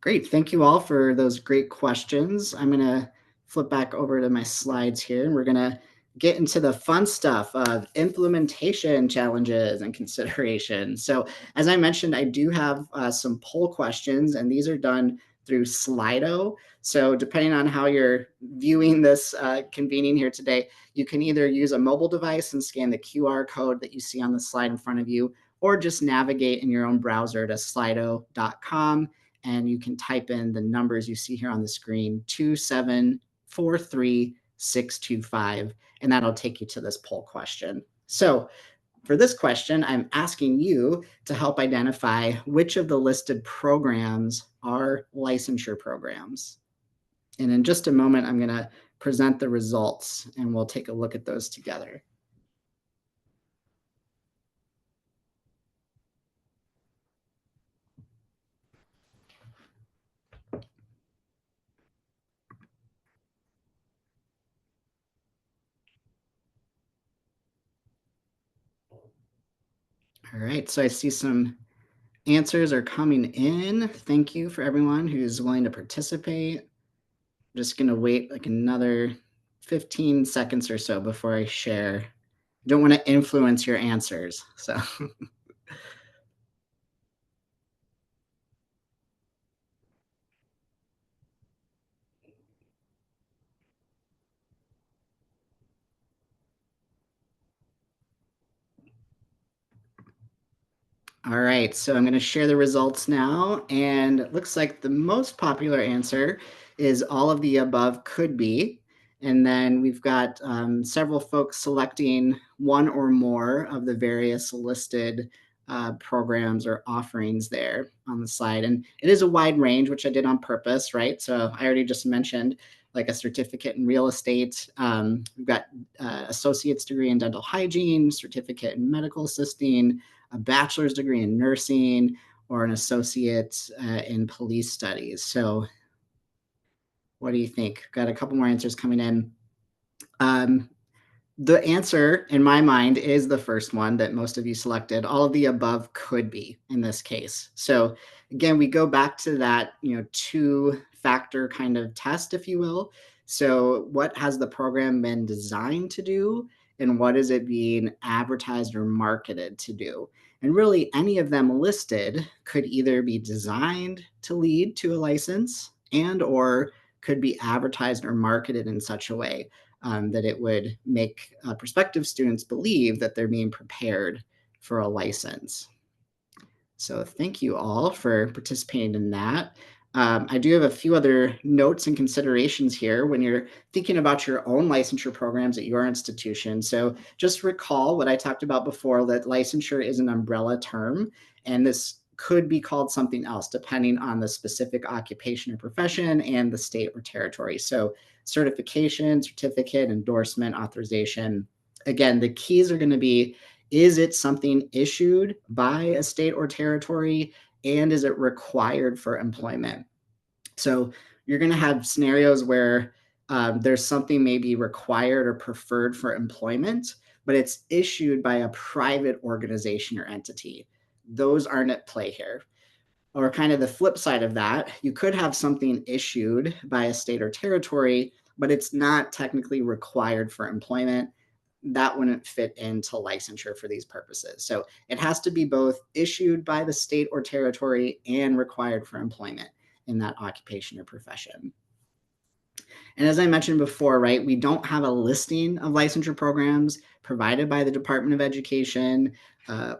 Great. Thank you all for those great questions. I'm going to flip back over to my slides here, and we're going to get into the fun stuff of implementation challenges and considerations. So as I mentioned, I do have some poll questions, and these are done through Slido. So depending on how you're viewing this convening here today, you can either use a mobile device and scan the QR code that you see on the slide in front of you, or just navigate in your own browser to slido.com. And you can type in the numbers you see here on the screen, 2743625, and that'll take you to this poll question. So for this question, I'm asking you to help identify which of the listed programs are licensure programs. And in just a moment, I'm going to present the results, and we'll take a look at those together. All right, so I see some answers are coming in. Thank you for everyone who's willing to participate. I'm just going to wait like another 15 seconds or so before I share. I don't want to influence your answers. So all right, so I'm going to share the results now, and it looks like the most popular answer is all of the above could be. And then we've got several folks selecting one or more of the various listed programs or offerings there on the slide. And it is a wide range, which I did on purpose, right? So I already just mentioned like a certificate in real estate. We've got associate's degree in dental hygiene, certificate in medical assisting, a bachelor's degree in nursing, or an associate in police studies. So what do you think? Got a couple more answers coming in. The answer in my mind is the first one that most of you selected. All of the above could be in this case. So again, we go back to that, two-factor kind of test, if you will. So what has the program been designed to do? And what is it being advertised or marketed to do? And really any of them listed could either be designed to lead to a license and or could be advertised or marketed in such a way that it would make prospective students believe that they're being prepared for a license. So thank you all for participating in that. I do have a few other notes and considerations here when you're thinking about your own licensure programs at your institution. So just recall what I talked about before, that licensure is an umbrella term, and this could be called something else depending on the specific occupation or profession and the state or territory. So certification, certificate, endorsement, authorization. Again, the keys are going to be, is it something issued by a state or territory, and is it required for employment? So you're going to have scenarios where there's something maybe required or preferred for employment, but it's issued by a private organization or entity. Those aren't at play here. Or kind of the flip side of that, you could have something issued by a state or territory, but it's not technically required for employment. That wouldn't fit into licensure for these purposes. So it has to be both issued by the state or territory and required for employment in that occupation or profession. And as I mentioned before, right, we don't have a listing of licensure programs provided by the Department of Education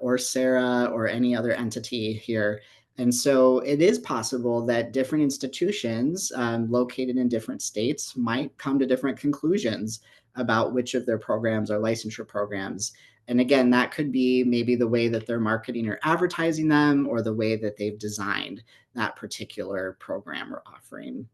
or SARA or any other entity here. And so it is possible that different institutions located in different states might come to different conclusions about which of their programs are licensure programs. And again, that could be maybe the way that they're marketing or advertising them, or the way that they've designed that particular program or offering.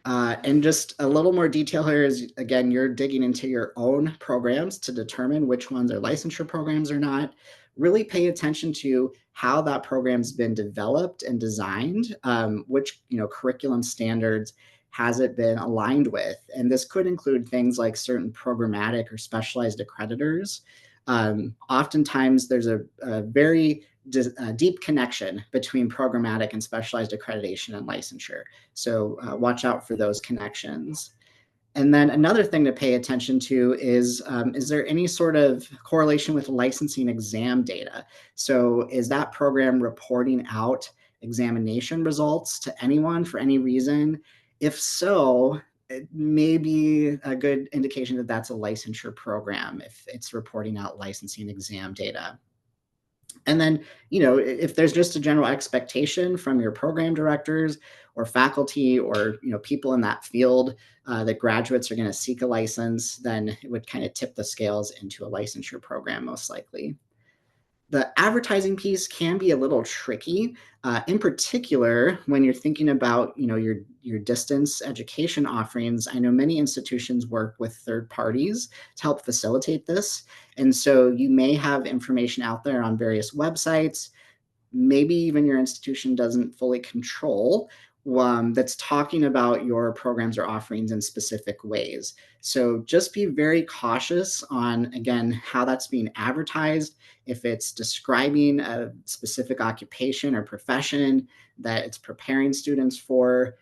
And just a little more detail here is, again, you're digging into your own programs to determine which ones are licensure programs or not. Really pay attention to how that program's been developed and designed, which curriculum standards has it been aligned with. And this could include things like certain programmatic or specialized accreditors. Oftentimes, there's a very deep connection between programmatic and specialized accreditation and licensure. So watch out for those connections. And then another thing to pay attention to is there any sort of correlation with licensing exam data? So is that program reporting out examination results to anyone for any reason? If so, it may be a good indication that that's a licensure program if it's reporting out licensing exam data. And then, if there's just a general expectation from your program directors or faculty or, people in that field that graduates are going to seek a license, then it would kind of tip the scales into a licensure program most likely. The advertising piece can be a little tricky, in particular when you're thinking about your distance education offerings. I know many institutions work with third parties to help facilitate this, and so you may have information out there on various websites. Maybe even your institution doesn't fully control that's talking about your programs or offerings in specific ways. So just be very cautious on, again, how that's being advertised. If it's describing a specific occupation or profession that it's preparing students for,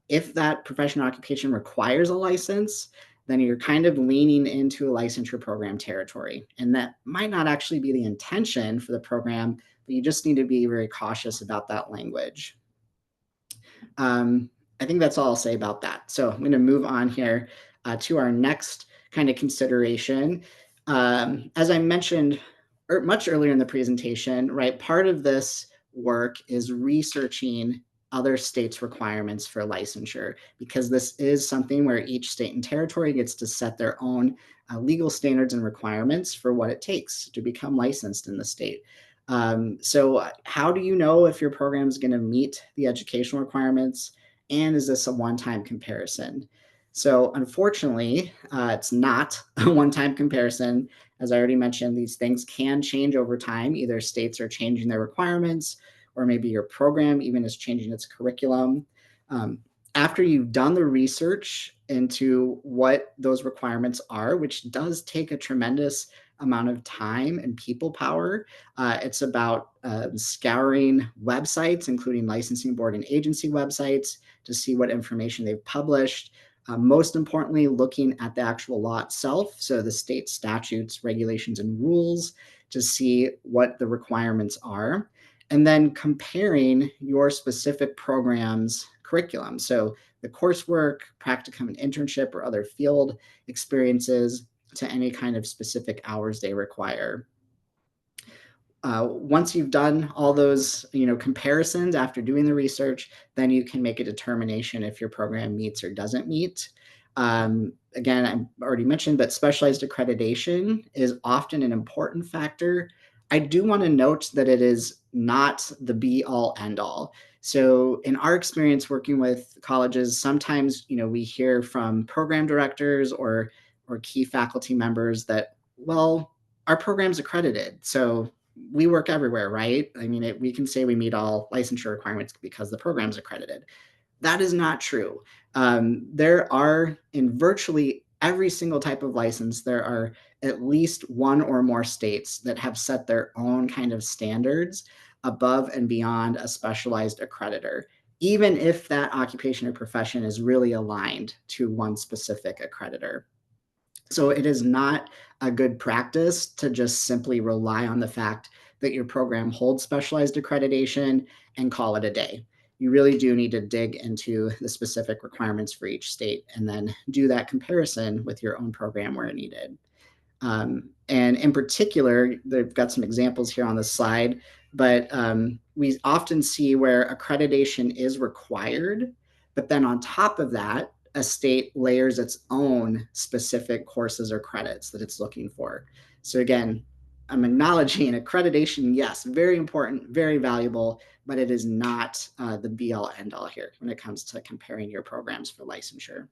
if that profession or occupation requires a license, then you're kind of leaning into a licensure program territory. And that might not actually be the intention for the program, but you just need to be very cautious about that language. I think that's all I'll say about that. So I'm going to move on here to our next kind of consideration. As I mentioned much earlier in the presentation, right, part of this work is researching other states' requirements for licensure, because this is something where each state and territory gets to set their own legal standards and requirements for what it takes to become licensed in the state. So how do you know if your program is going to meet the educational requirements, and is this a one-time comparison? So unfortunately, it's not a one-time comparison. As I already mentioned, these things can change over time. Either states are changing their requirements, or maybe your program even is changing its curriculum. After you've done the research into what those requirements are, which does take a tremendous amount of time and people power. It's about scouring websites, including licensing board and agency websites, to see what information they've published. Most importantly, looking at the actual law itself, so the state statutes, regulations, and rules, to see what the requirements are, and then comparing your specific program's curriculum. So the coursework, practicum and internship, or other field experiences to any kind of specific hours they require. Once you've done all those comparisons after doing the research, then you can make a determination if your program meets or doesn't meet. Again, I already mentioned that specialized accreditation is often an important factor. I do want to note that it is not the be all end all. So in our experience working with colleges, sometimes, we hear from program directors or key faculty members that, well, our program's accredited, so we work everywhere, right? I mean, we can say we meet all licensure requirements because the program's accredited. That is not true. There are, in virtually every single type of license, there are at least one or more states that have set their own kind of standards above and beyond a specialized accreditor, even if that occupation or profession is really aligned to one specific accreditor. So it is not a good practice to just simply rely on the fact that your program holds specialized accreditation and call it a day. You really do need to dig into the specific requirements for each state and then do that comparison with your own program where needed. And in particular, they've got some examples here on the slide, but we often see where accreditation is required, but then on top of that, a state layers its own specific courses or credits that it's looking for. So again, I'm acknowledging accreditation, yes, very important, very valuable, but it is not the be-all, end-all here when it comes to comparing your programs for licensure.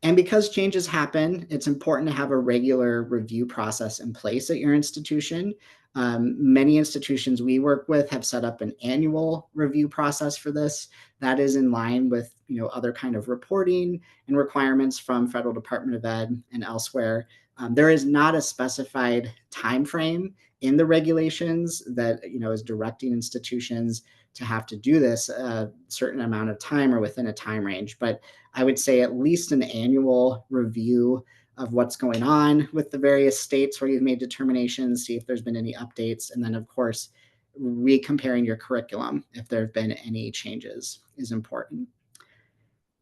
And because changes happen, it's important to have a regular review process in place at your institution. Many institutions we work with have set up an annual review process for this. That is in line with other kind of reporting and requirements from Federal Department of Ed and elsewhere. There is not a specified time frame in the regulations that is directing institutions to have to do this a certain amount of time or within a time range. But I would say at least an annual review of what's going on with the various states where you've made determinations, see if there's been any updates, and then of course, recomparing your curriculum if there have been any changes is important.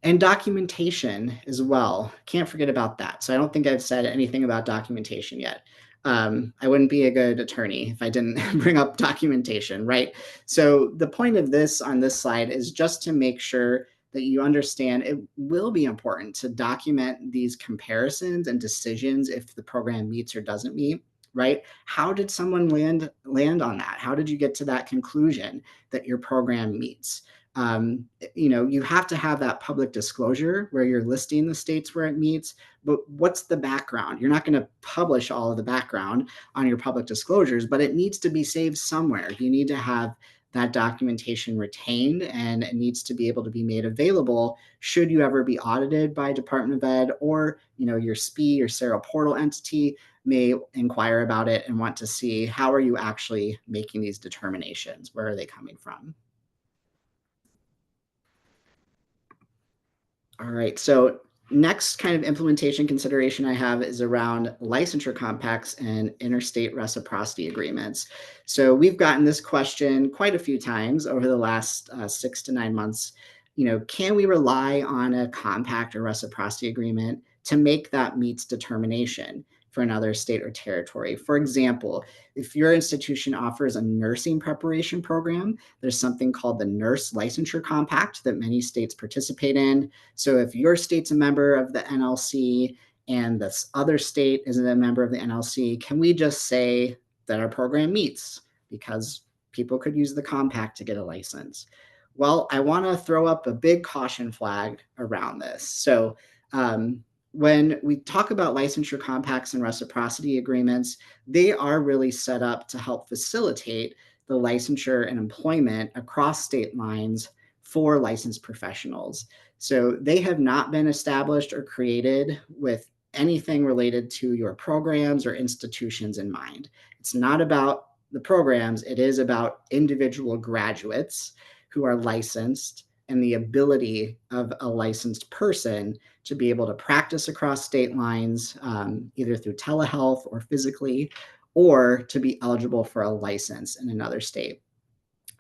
And documentation as well. Can't forget about that. So I don't think I've said anything about documentation yet. I wouldn't be a good attorney if I didn't bring up documentation, right? So the point of this on this slide is just to make sure that you understand it will be important to document these comparisons and decisions if the program meets or doesn't meet, right? How did someone land on that? How did you get to that conclusion that your program meets? You have to have that public disclosure where you're listing the states where it meets, but what's the background? You're not going to publish all of the background on your public disclosures, but it needs to be saved somewhere. You need to have that documentation retained, and it needs to be able to be made available should you ever be audited by Department of Ed, or your SPE or SARA portal entity may inquire about it and want to see how are you actually making these determinations? Where are they coming from? All right, so next kind of implementation consideration I have is around licensure compacts and interstate reciprocity agreements. So we've gotten this question quite a few times over the last 6 to 9 months. Can we rely on a compact or reciprocity agreement to make that meets determination for another state or territory? For example, if your institution offers a nursing preparation program, there's something called the Nurse Licensure Compact that many states participate in. So if your state's a member of the NLC and this other state isn't a member of the NLC, can we just say that our program meets? Because people could use the compact to get a license. Well, I want to throw up a big caution flag around this. So when we talk about licensure compacts and reciprocity agreements, they are really set up to help facilitate the licensure and employment across state lines for licensed professionals. So they have not been established or created with anything related to your programs or institutions in mind. It's not about the programs, it is about individual graduates who are licensed and the ability of a licensed person to be able to practice across state lines, either through telehealth or physically, or to be eligible for a license in another state.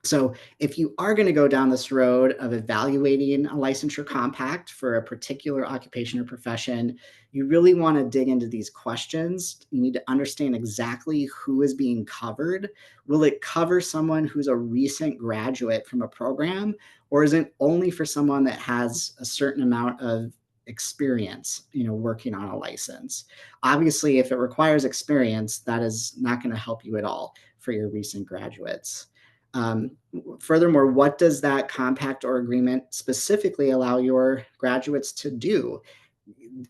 So if you are going to go down this road of evaluating a licensure compact for a particular occupation or profession, you really want to dig into these questions. You need to understand exactly who is being covered. Will it cover someone who's a recent graduate from a program, or is it only for someone that has a certain amount of experience, working on a license? Obviously, if it requires experience, that is not going to help you at all for your recent graduates. Furthermore, what does that compact or agreement specifically allow your graduates to do?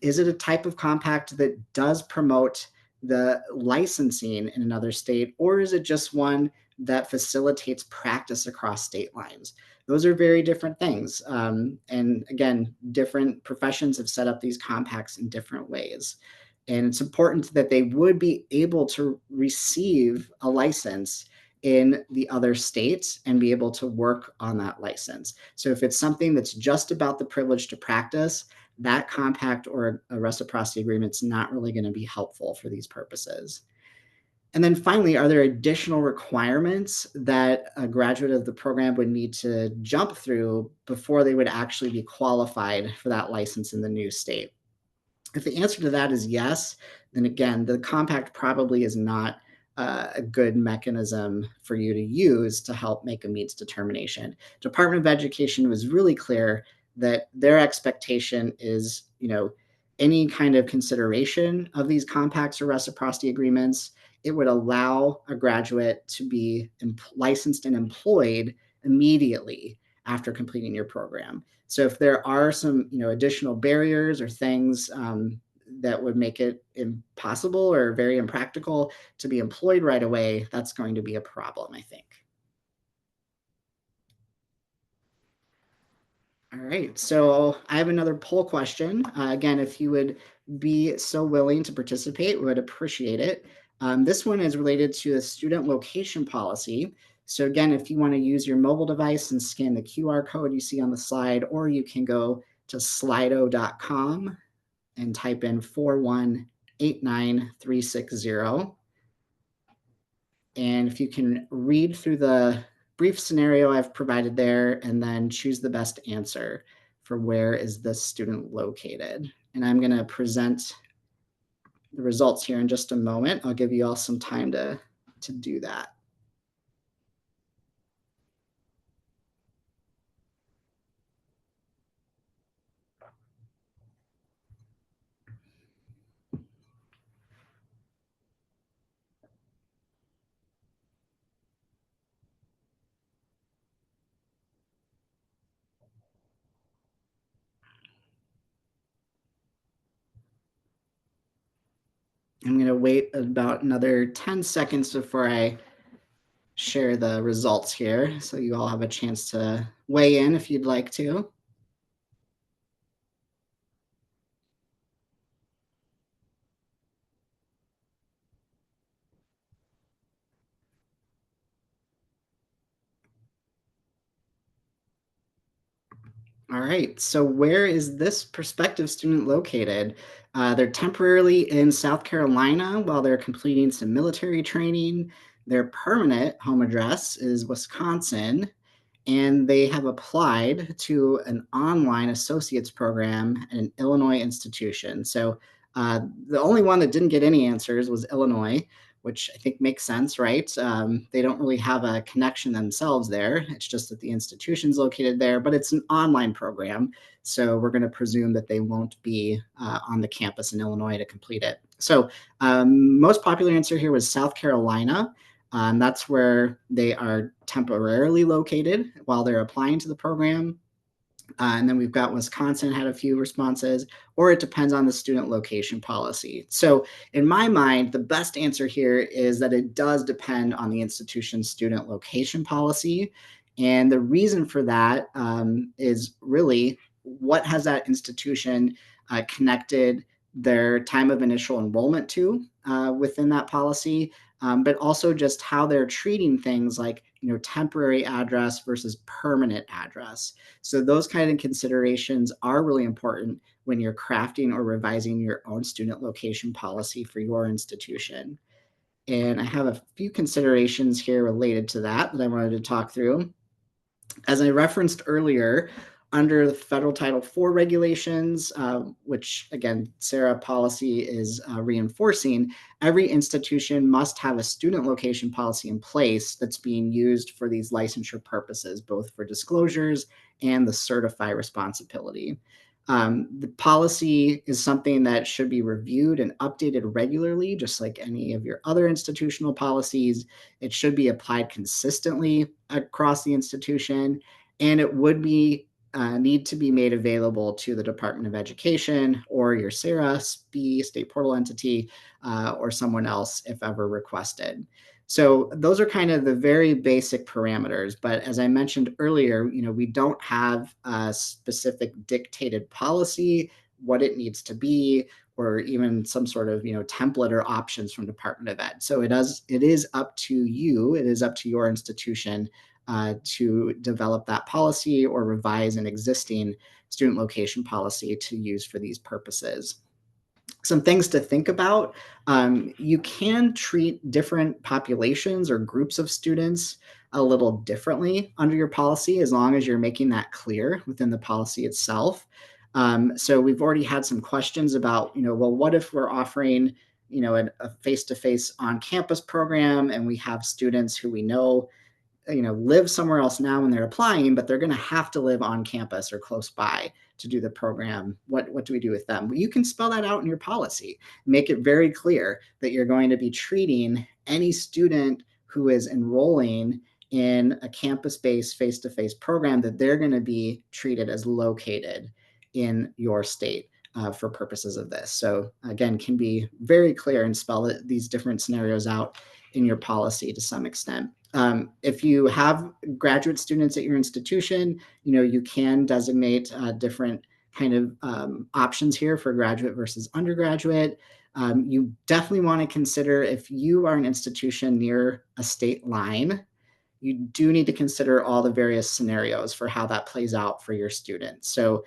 Is it a type of compact that does promote the licensing in another state, or is it just one that facilitates practice across state lines? Those are very different things. And again, different professions have set up these compacts in different ways. And it's important that they would be able to receive a license in the other states and be able to work on that license. So if it's something that's just about the privilege to practice, that compact or a reciprocity agreement is not really going to be helpful for these purposes. And then finally, are there additional requirements that a graduate of the program would need to jump through before they would actually be qualified for that license in the new state? If the answer to that is yes, then again, the compact probably is not a good mechanism for you to use to help make a means determination. Department of Education was really clear that their expectation is, any kind of consideration of these compacts or reciprocity agreements, it would allow a graduate to be licensed and employed immediately after completing your program. So if there are some, additional barriers or things that would make it impossible or very impractical to be employed right away, that's going to be a problem, I think. All right, so I have another poll question. Again, if you would be so willing to participate, we would appreciate it. This one is related to a student location policy. So again, if you want to use your mobile device and scan the QR code you see on the slide, or you can go to slido.com and type in 4189360. And if you can read through the brief scenario I've provided there and then choose the best answer for where is this student located. And I'm going to present the results here in just a moment. I'll give you all some time to do that. I'm going to wait about another 10 seconds before I share the results here, so you all have a chance to weigh in if you'd like to. All right, so where is this prospective student located? They're temporarily in South Carolina while they're completing some military training. Their permanent home address is Wisconsin, and they have applied to an online associate's program at an Illinois institution. So the only one that didn't get any answers was Illinois, which I think makes sense, right? They don't really have a connection themselves there. It's just that the institution's located there, but it's an online program. So we're going to presume that they won't be on the campus in Illinois to complete it. So most popular answer here was South Carolina. That's where they are temporarily located while they're applying to the program. And then we've got Wisconsin had a few responses, or it depends on the student location policy. So in my mind, the best answer here is that it does depend on the institution's student location policy. And the reason for that is really what has that institution connected their time of initial enrollment to within that policy, but also just how they're treating things like, temporary address versus permanent address. So those kind of considerations are really important when you're crafting or revising your own student location policy for your institution. And I have a few considerations here related to that I wanted to talk through. As I referenced earlier, under the federal Title IV regulations, which again, SARA policy is reinforcing, every institution must have a student location policy in place that's being used for these licensure purposes, both for disclosures and the certify responsibility. The policy is something that should be reviewed and updated regularly, just like any of your other institutional policies. It should be applied consistently across the institution, and it would be need to be made available to the Department of Education or your SARA, state portal entity, or someone else if ever requested. So those are kind of the very basic parameters. But as I mentioned earlier, we don't have a specific dictated policy, what it needs to be, or even some sort of template or options from Department of Ed. So it is up to you. It is up to your institution to develop that policy or revise an existing student location policy to use for these purposes. Some things to think about. You can treat different populations or groups of students a little differently under your policy, as long as you're making that clear within the policy itself. So we've already had some questions about, well, what if we're offering, a face-to-face on-campus program, and we have students who we know live somewhere else now when they're applying, but they're going to have to live on campus or close by to do the program. What do we do with them? Well, you can spell that out in your policy. Make it very clear that you're going to be treating any student who is enrolling in a campus-based face-to-face program, that they're going to be treated as located in your state for purposes of this. So again, can be very clear and spell these different scenarios out in your policy to some extent. If you have graduate students at your institution, you can designate different kind of options here for graduate versus undergraduate. You definitely want to consider, if you are an institution near a state line, you do need to consider all the various scenarios for how that plays out for your students. So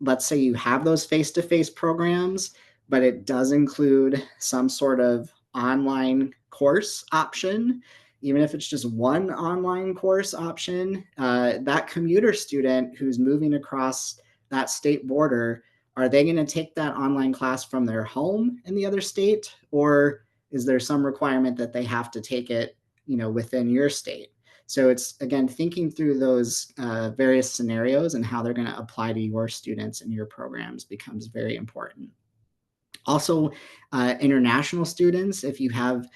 let's say you have those face-to-face programs, but it does include some sort of online course option. Even if it's just one online course option, that commuter student who's moving across that state border, are they going to take that online class from their home in the other state? Or is there some requirement that they have to take it, within your state? So it's, again, thinking through those various scenarios and how they're going to apply to your students and your programs becomes very important. Also, international students, if you have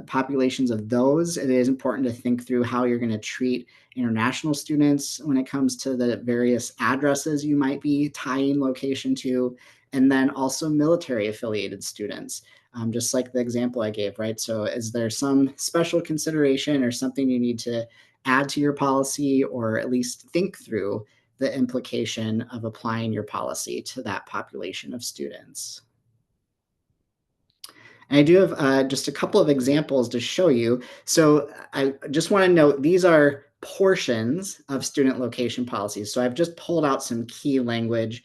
populations of those, it is important to think through how you're going to treat international students when it comes to the various addresses you might be tying location to, and then also military affiliated students, just like the example I gave, right? So is there some special consideration or something you need to add to your policy, or at least think through the implication of applying your policy to that population of students? And I do have just a couple of examples to show you. So I just want to note, these are portions of student location policies. So I've just pulled out some key language.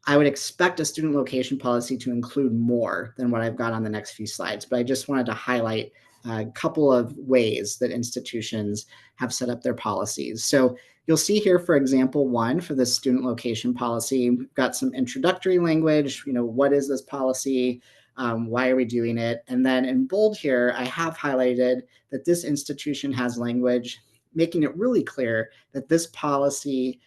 I would expect a student location policy to include more than what I've got on the next few slides, but I just wanted to highlight a couple of ways that institutions have set up their policies. So you'll see here, for example, one for the student location policy, we've got some introductory language. What is this policy? Why are we doing it? And then in bold here, I have highlighted that this institution has language making it really clear that this policy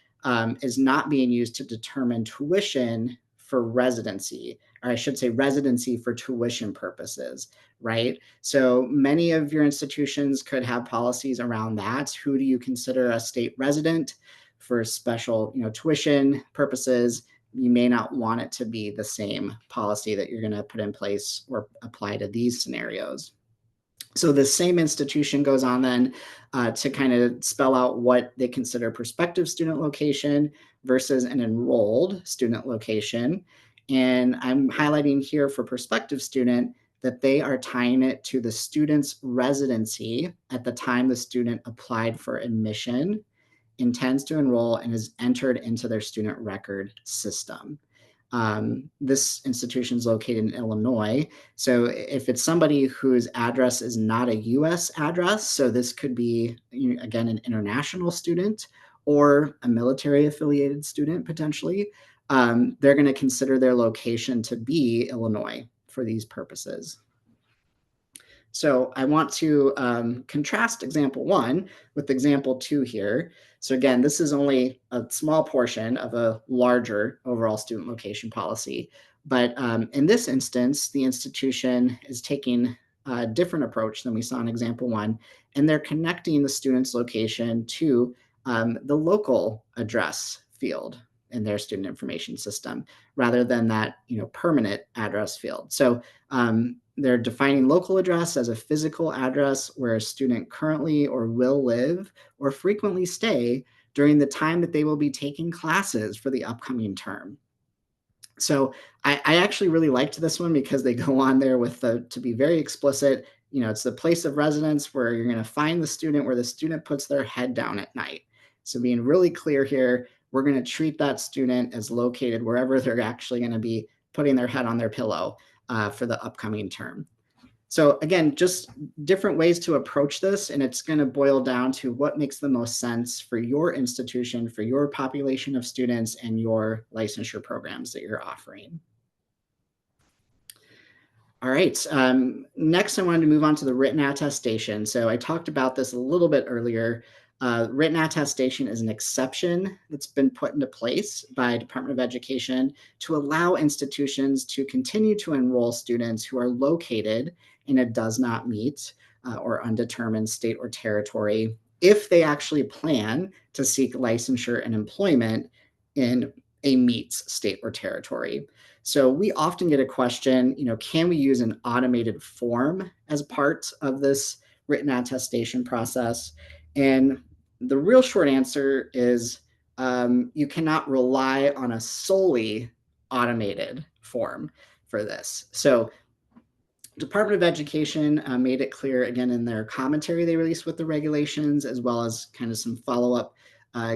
is not being used to determine tuition for residency, or I should say residency for tuition purposes, right? So many of your institutions could have policies around that. Who do you consider a state resident for special, tuition purposes? You may not want it to be the same policy that you're going to put in place or apply to these scenarios. So the same institution goes on then to kind of spell out what they consider prospective student location versus an enrolled student location. And I'm highlighting here for prospective student that they are tying it to the student's residency at the time the student applied for admission, intends to enroll, and is entered into their student record system. This institution is located in Illinois. So if it's somebody whose address is not a US address, so this could be, again, an international student or a military affiliated student potentially, they're going to consider their location to be Illinois for these purposes. So I want to contrast example 1 with example 2 here. So again, this is only a small portion of a larger overall student location policy. But in this instance, the institution is taking a different approach than we saw in example 1, and they're connecting the student's location to the local address field in their student information system rather than that permanent address field. So they're defining local address as a physical address where a student currently or will live or frequently stay during the time that they will be taking classes for the upcoming term. So I actually really liked this one because they go on there with to be very explicit. It's the place of residence where you're going to find the student where the student puts their head down at night. So being really clear here, we're going to treat that student as located wherever they're actually going to be putting their head on their pillow for the upcoming term. So again, just different ways to approach this, and it's going to boil down to what makes the most sense for your institution, for your population of students, and your licensure programs that you're offering. All right, next I wanted to move on to the written attestation. So I talked about this a little bit earlier. Written attestation is an exception that's been put into place by Department of Education to allow institutions to continue to enroll students who are located in a does not meet or undetermined state or territory if they actually plan to seek licensure and employment in a meets state or territory. So we often get a question, can we use an automated form as part of this written attestation process? And the real short answer is you cannot rely on a solely automated form for this. So Department of Education made it clear, again, in their commentary they released with the regulations, as well as kind of some follow-up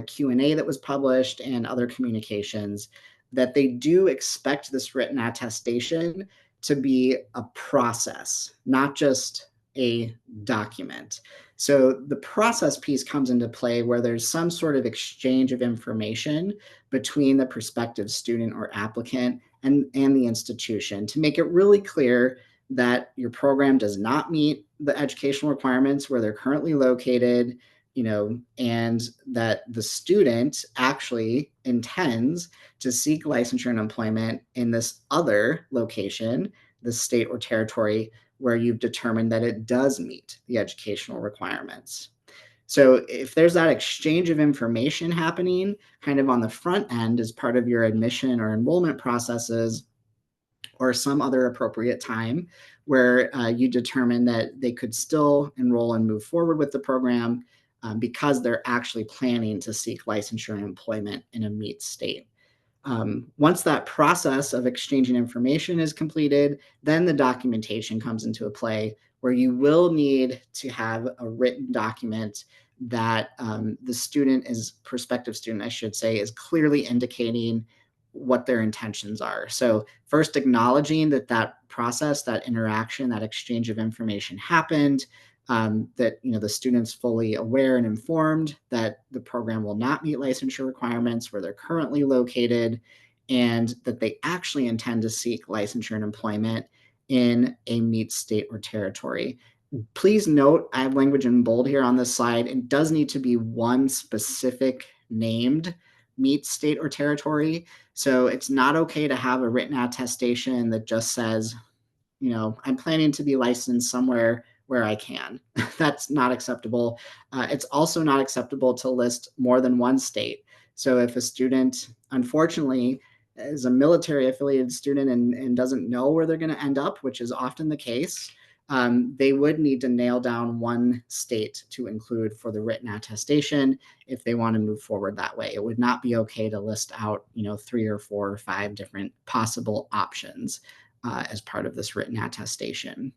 Q&A that was published and other communications, that they do expect this written attestation to be a process, not just a document. So the process piece comes into play where there's some sort of exchange of information between the prospective student or applicant and the institution to make it really clear that your program does not meet the educational requirements where they're currently located, and that the student actually intends to seek licensure and employment in this other location, the state or territory where you've determined that it does meet the educational requirements. So if there's that exchange of information happening kind of on the front end as part of your admission or enrollment processes, or some other appropriate time where you determine that they could still enroll and move forward with the program because they're actually planning to seek licensure and employment in a meet state. Once that process of exchanging information is completed, then the documentation comes into a play where you will need to have a written document that the prospective student, I should say, is clearly indicating what their intentions are. So first acknowledging that process, that interaction, that exchange of information happened, that the student's fully aware and informed that the program will not meet licensure requirements where they're currently located, and that they actually intend to seek licensure and employment in a meet state or territory. Please note, I have language in bold here on this slide. It does need to be one specific named meet state or territory. So it's not okay to have a written attestation that just says, I'm planning to be licensed somewhere where I can. That's not acceptable. It's also not acceptable to list more than one state. So if a student, unfortunately, is a military affiliated student and doesn't know where they're going to end up, which is often the case, they would need to nail down one state to include for the written attestation if they want to move forward that way. It would not be okay to list out, 3 or 4 or 5 different possible options as part of this written attestation.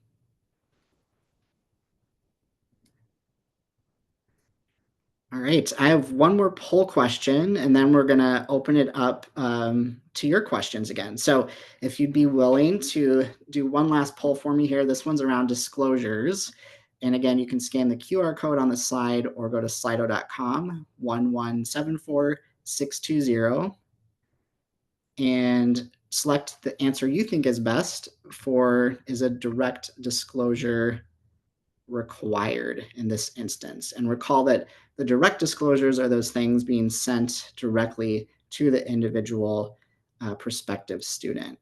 All right, I have one more poll question, and then we're going to open it up to your questions again. So if you'd be willing to do one last poll for me here, this one's around disclosures. And again, you can scan the QR code on the slide or go to slido.com 1174620 and select the answer you think is best for is a direct disclosure required in this instance. And recall that the direct disclosures are those things being sent directly to the individual prospective student.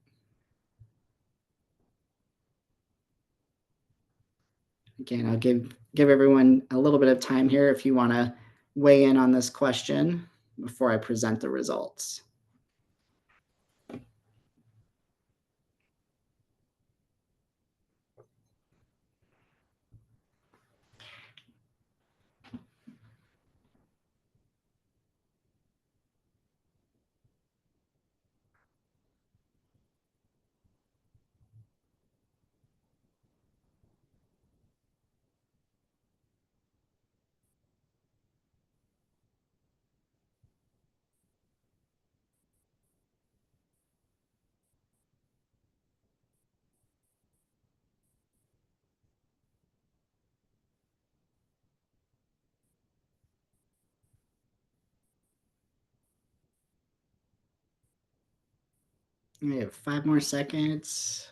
Again, I'll give everyone a little bit of time here if you want to weigh in on this question before I present the results. We have 5 more seconds.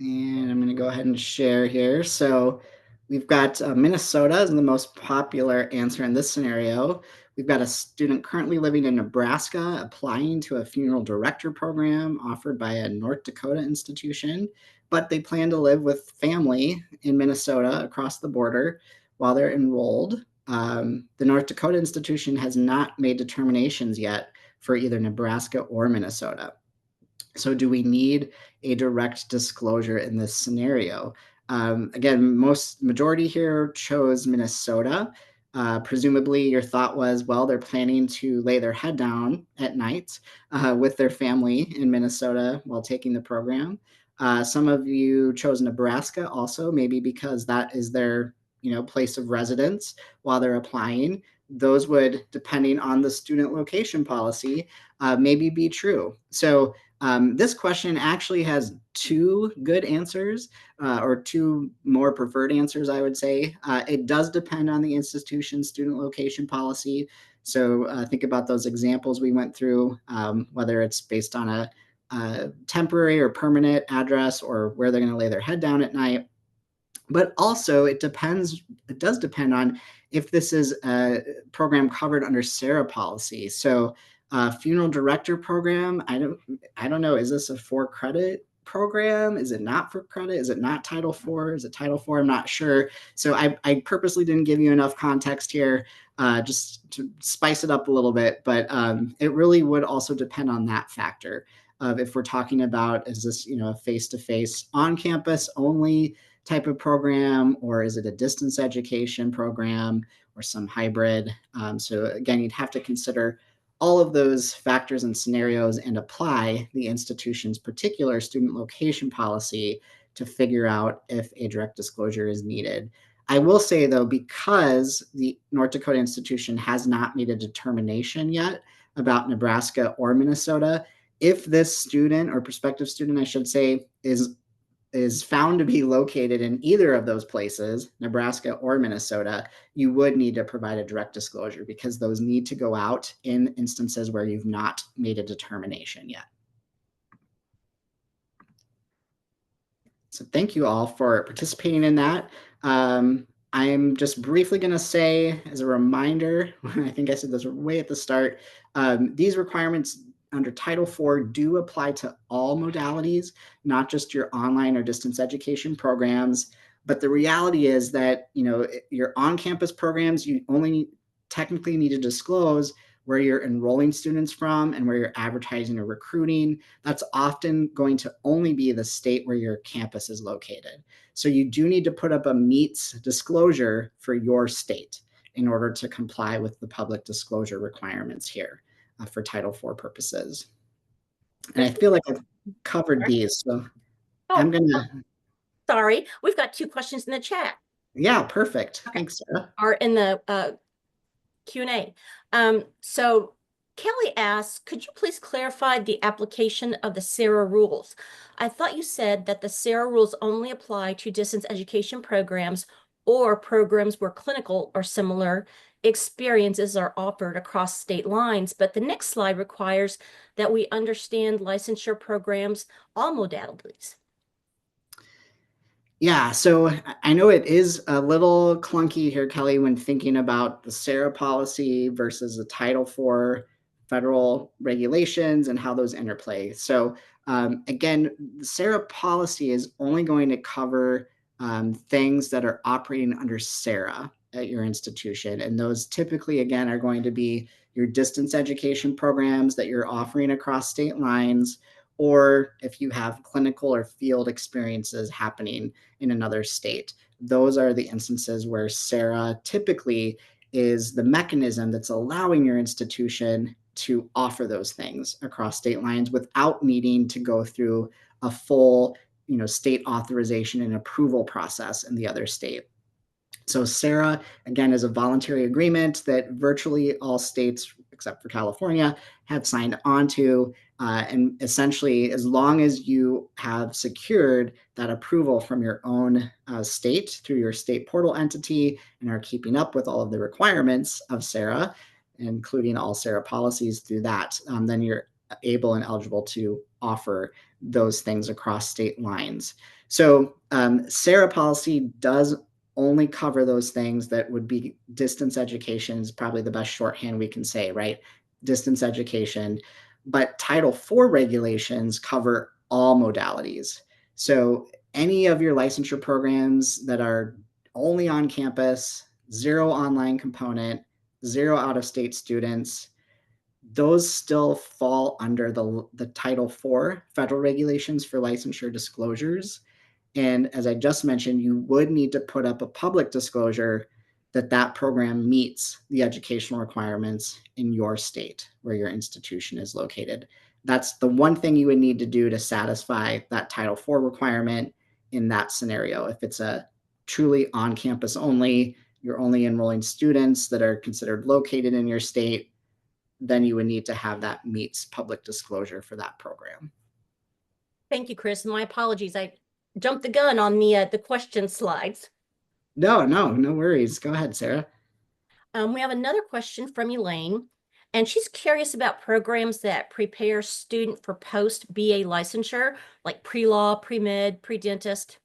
And I'm going to go ahead and share here. So we've got Minnesota is the most popular answer in this scenario. We've got a student currently living in Nebraska applying to a funeral director program offered by a North Dakota institution, but they plan to live with family in Minnesota across the border while they're enrolled. The North Dakota institution has not made determinations yet for either Nebraska or Minnesota. So do we need a direct disclosure in this scenario? Again, majority here chose Minnesota. Presumably your thought was, well, they're planning to lay their head down at night with their family in Minnesota while taking the program. Some of you chose Nebraska also, maybe because that is their place of residence while they're applying. Those would, depending on the student location policy, maybe be true. So this question actually has 2 good answers or 2 more preferred answers, I would say. It does depend on the institution's student location policy. So think about those examples we went through, whether it's based on a temporary or permanent address or where they're going to lay their head down at night. But also it does depend on if this is a program covered under SARA policy. So funeral director program, I don't know, is this a 4-credit program? Is it not for credit? Is it not Title IV? Is it Title IV? I'm not sure. So I purposely didn't give you enough context here just to spice it up a little bit, but it really would also depend on that factor of if we're talking about, is this a face-to-face on-campus only type of program, or is it a distance education program or some hybrid? So again, you'd have to consider all of those factors and scenarios and apply the institution's particular student location policy to figure out if a direct disclosure is needed. I will say though, because the North Dakota institution has not made a determination yet about Nebraska or Minnesota, if this student or prospective student, I should say, is found to be located in either of those places, Nebraska or Minnesota, you would need to provide a direct disclosure because those need to go out in instances where you've not made a determination yet. So thank you all for participating in that. I'm just briefly going to say as a reminder, I think I said this way at the start, these requirements under Title IV do apply to all modalities, not just your online or distance education programs. But the reality is that, your on-campus programs, you only technically need to disclose where you're enrolling students from and where you're advertising or recruiting. That's often going to only be the state where your campus is located. So you do need to put up a meets disclosure for your state in order to comply with the public disclosure requirements here for Title IV purposes. And I feel like I've covered these, so I'm gonna. Sorry, we've got 2 questions in the chat. Yeah, perfect. Okay. Thanks, Sarah. Are in the Q&A. So Kelly asks, could you please clarify the application of the SARA rules? I thought you said that the SARA rules only apply to distance education programs or programs where clinical or similar experiences are offered across state lines, but the next slide requires that we understand licensure programs, all modalities. Yeah, so I know it is a little clunky here, Kelly, when thinking about the SARA policy versus the Title IV federal regulations and how those interplay. So again, the SARA policy is only going to cover things that are operating under SARA at your institution. And those typically, again, are going to be your distance education programs that you're offering across state lines, or if you have clinical or field experiences happening in another state. Those are the instances where SARA typically is the mechanism that's allowing your institution to offer those things across state lines without needing to go through a full, state authorization and approval process in the other state. So SARA, again, is a voluntary agreement that virtually all states, except for California, have signed on to. And essentially, as long as you have secured that approval from your own state through your state portal entity and are keeping up with all of the requirements of SARA, including all SARA policies through that, then you're able and eligible to offer those things across state lines. So SARA policy does only cover those things that would be distance education is probably the best shorthand we can say, right? Distance education. But Title IV regulations cover all modalities. So any of your licensure programs that are only on campus, zero online component, zero out of state students, those still fall under the Title IV federal regulations for licensure disclosures. And as I just mentioned, you would need to put up a public disclosure that that program meets the educational requirements in your state where your institution is located. That's the one thing you would need to do to satisfy that Title IV requirement in that scenario. If it's a truly on campus only, you're only enrolling students that are considered located in your state, then you would need to have that meets public disclosure for that program. Thank you, Kris. My apologies. I jumped the gun on the question slides. No worries. Go ahead, Sarah. We have another question from Elaine, and she's curious about programs that prepare student for post-BA licensure, like pre-law, pre-med, pre-dentist.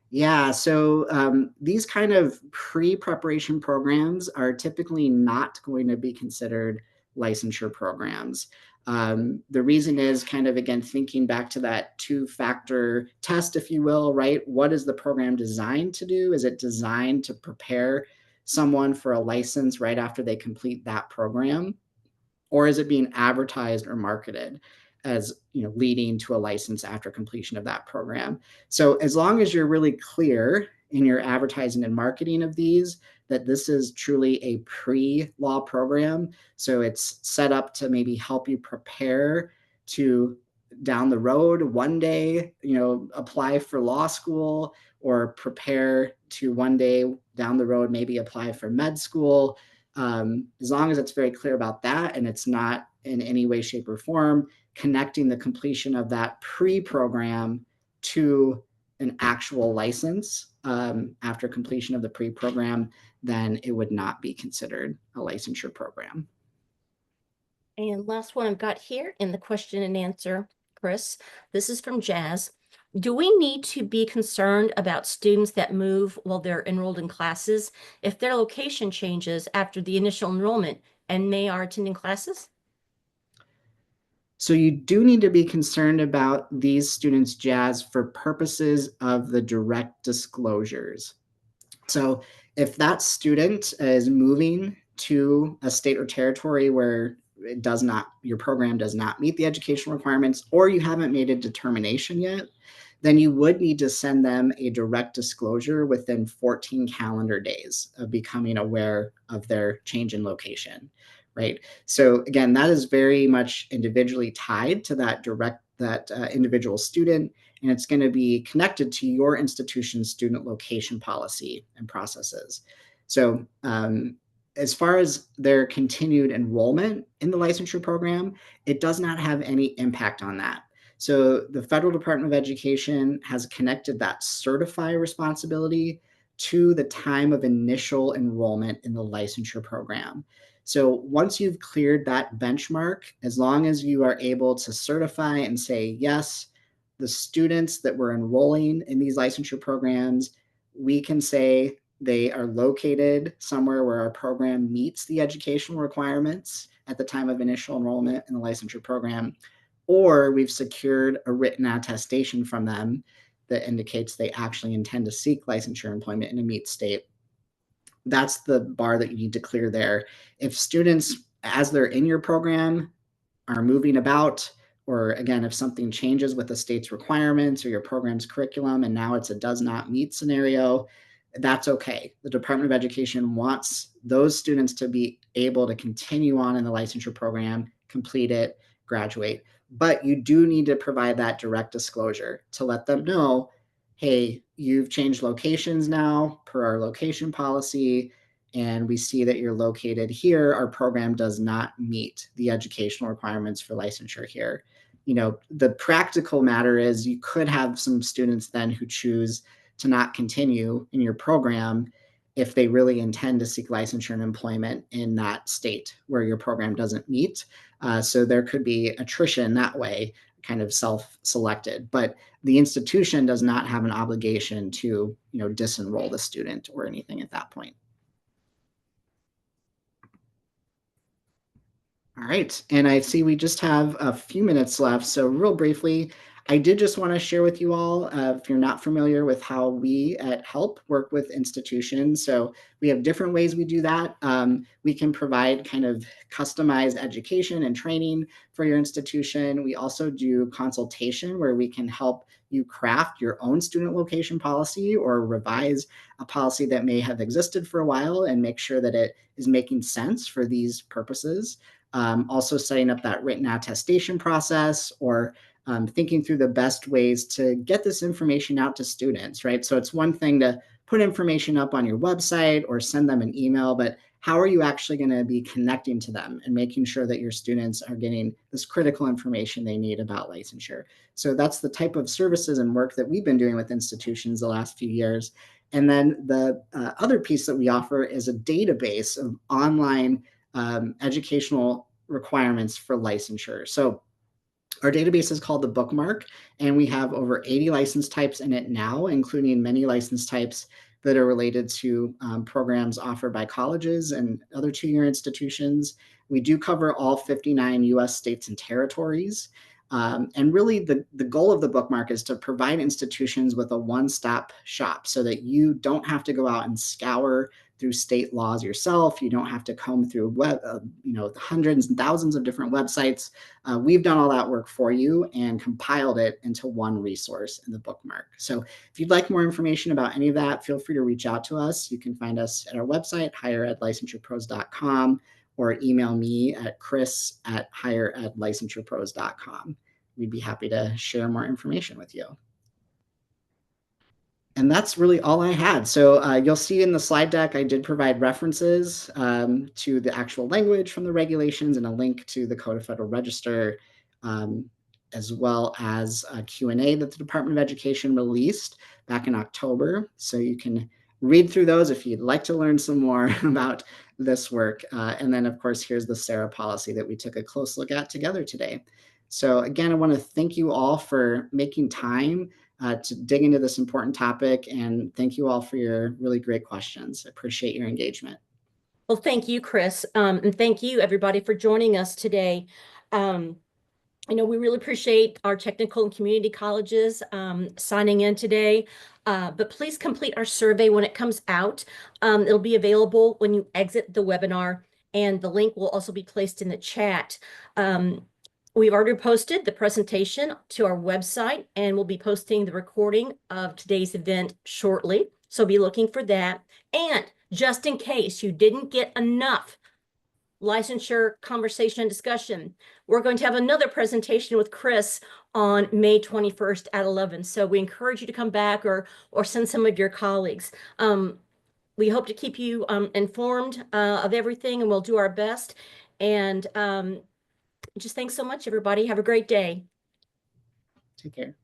Yeah, so these kind of pre-preparation programs are typically not going to be considered licensure programs. The reason is kind of, again, thinking back to that two-factor test, if you will, right? What is the program designed to do? Is it designed to prepare someone for a license right after they complete that program? Or is it being advertised or marketed as, leading to a license after completion of that program? So as long as you're really clear in your advertising and marketing of these that this is truly a pre-law program, so it's set up to maybe help you prepare to down the road one day, apply for law school, or prepare to one day down the road maybe apply for med school. As long as it's very clear about that and it's not in any way, shape, or form connecting the completion of that pre-program to an actual license after completion of the pre-program, then it would not be considered a licensure program. And last one I've got here in the question and answer, Kris. This is from Jazz. Do we need to be concerned about students that move while they're enrolled in classes if their location changes after the initial enrollment and they are attending classes? So you do need to be concerned about these students, Jazz, for purposes of the direct disclosures. So if that student is moving to a state or territory where your program does not meet the educational requirements, or you haven't made a determination yet, then you would need to send them a direct disclosure within 14 calendar days of becoming aware of their change in location, right? So again, that is very much individually tied to that individual student, and it's going to be connected to your institution's student location policy and processes. So as far as their continued enrollment in the licensure program, it does not have any impact on that. So the Federal Department of Education has connected that certify responsibility to the time of initial enrollment in the licensure program. So once you've cleared that benchmark, as long as you are able to certify and say, yes, the students that we're enrolling in these licensure programs, we can say they are located somewhere where our program meets the educational requirements at the time of initial enrollment in the licensure program, or we've secured a written attestation from them that indicates they actually intend to seek licensure employment in a MEET state. That's the bar that you need to clear there. If students, as they're in your program, are moving about, or again, if something changes with the state's requirements or your program's curriculum and now it's a does not meet scenario, that's okay. The Department of Education wants those students to be able to continue on in the licensure program, complete it, graduate. But you do need to provide that direct disclosure to let them know, hey, you've changed locations now per our location policy, and we see that you're located here. Our program does not meet the educational requirements for licensure here. You know, the practical matter is you could have some students then who choose to not continue in your program if they really intend to seek licensure and employment in that state where your program doesn't meet. So there could be attrition that way, kind of self-selected, but the institution does not have an obligation to, disenroll the student or anything at that point. All right, and I see we just have a few minutes left. So real briefly, I did just want to share with you all, if you're not familiar with how we at HELP work with institutions. So we have different ways we do that. We can provide kind of customized education and training for your institution. We also do consultation where we can help you craft your own student location policy or revise a policy that may have existed for a while and make sure that it is making sense for these purposes. Also setting up that written attestation process, or thinking through the best ways to get this information out to students, right? So it's one thing to put information up on your website or send them an email, but how are you actually going to be connecting to them and making sure that your students are getting this critical information they need about licensure? So that's the type of services and work that we've been doing with institutions the last few years. And then the other piece that we offer is a database of online educational requirements for licensure. So our database is called the Bookmark, and we have over 80 license types in it now, including many license types that are related to programs offered by colleges and other two-year institutions. We do cover all 59 US states and territories. And really the goal of the Bookmark is to provide institutions with a one-stop shop so that you don't have to go out and scour through state laws yourself. You don't have to comb through hundreds and thousands of different websites. We've done all that work for you and compiled it into one resource in the Bookmark. So if you'd like more information about any of that, feel free to reach out to us. You can find us at our website, higheredlicensurepros.com, or email me at chris@higheredlicensurepros.com. We'd be happy to share more information with you. And that's really all I had. So you'll see in the slide deck, I did provide references to the actual language from the regulations and a link to the Code of Federal Register, as well as a Q&A that the Department of Education released back in October. So you can read through those if you'd like to learn some more about this work. And then, of course, here's the SARA policy that we took a close look at together today. So again, I want to thank you all for making time to dig into this important topic. And thank you all for your really great questions. I appreciate your engagement. Well, thank you, Kris. And thank you, everybody, for joining us today. We really appreciate our technical and community colleges signing in today. But please complete our survey when it comes out. It'll be available when you exit the webinar, and the link will also be placed in the chat. We've already posted the presentation to our website, and we'll be posting the recording of today's event shortly. So be looking for that. And just in case you didn't get enough licensure conversation and discussion, we're going to have another presentation with Kris on May 21st at 11. So we encourage you to come back or send some of your colleagues. We hope to keep you informed of everything, and we'll do our best. And just thanks so much, everybody. Have a great day. Take care.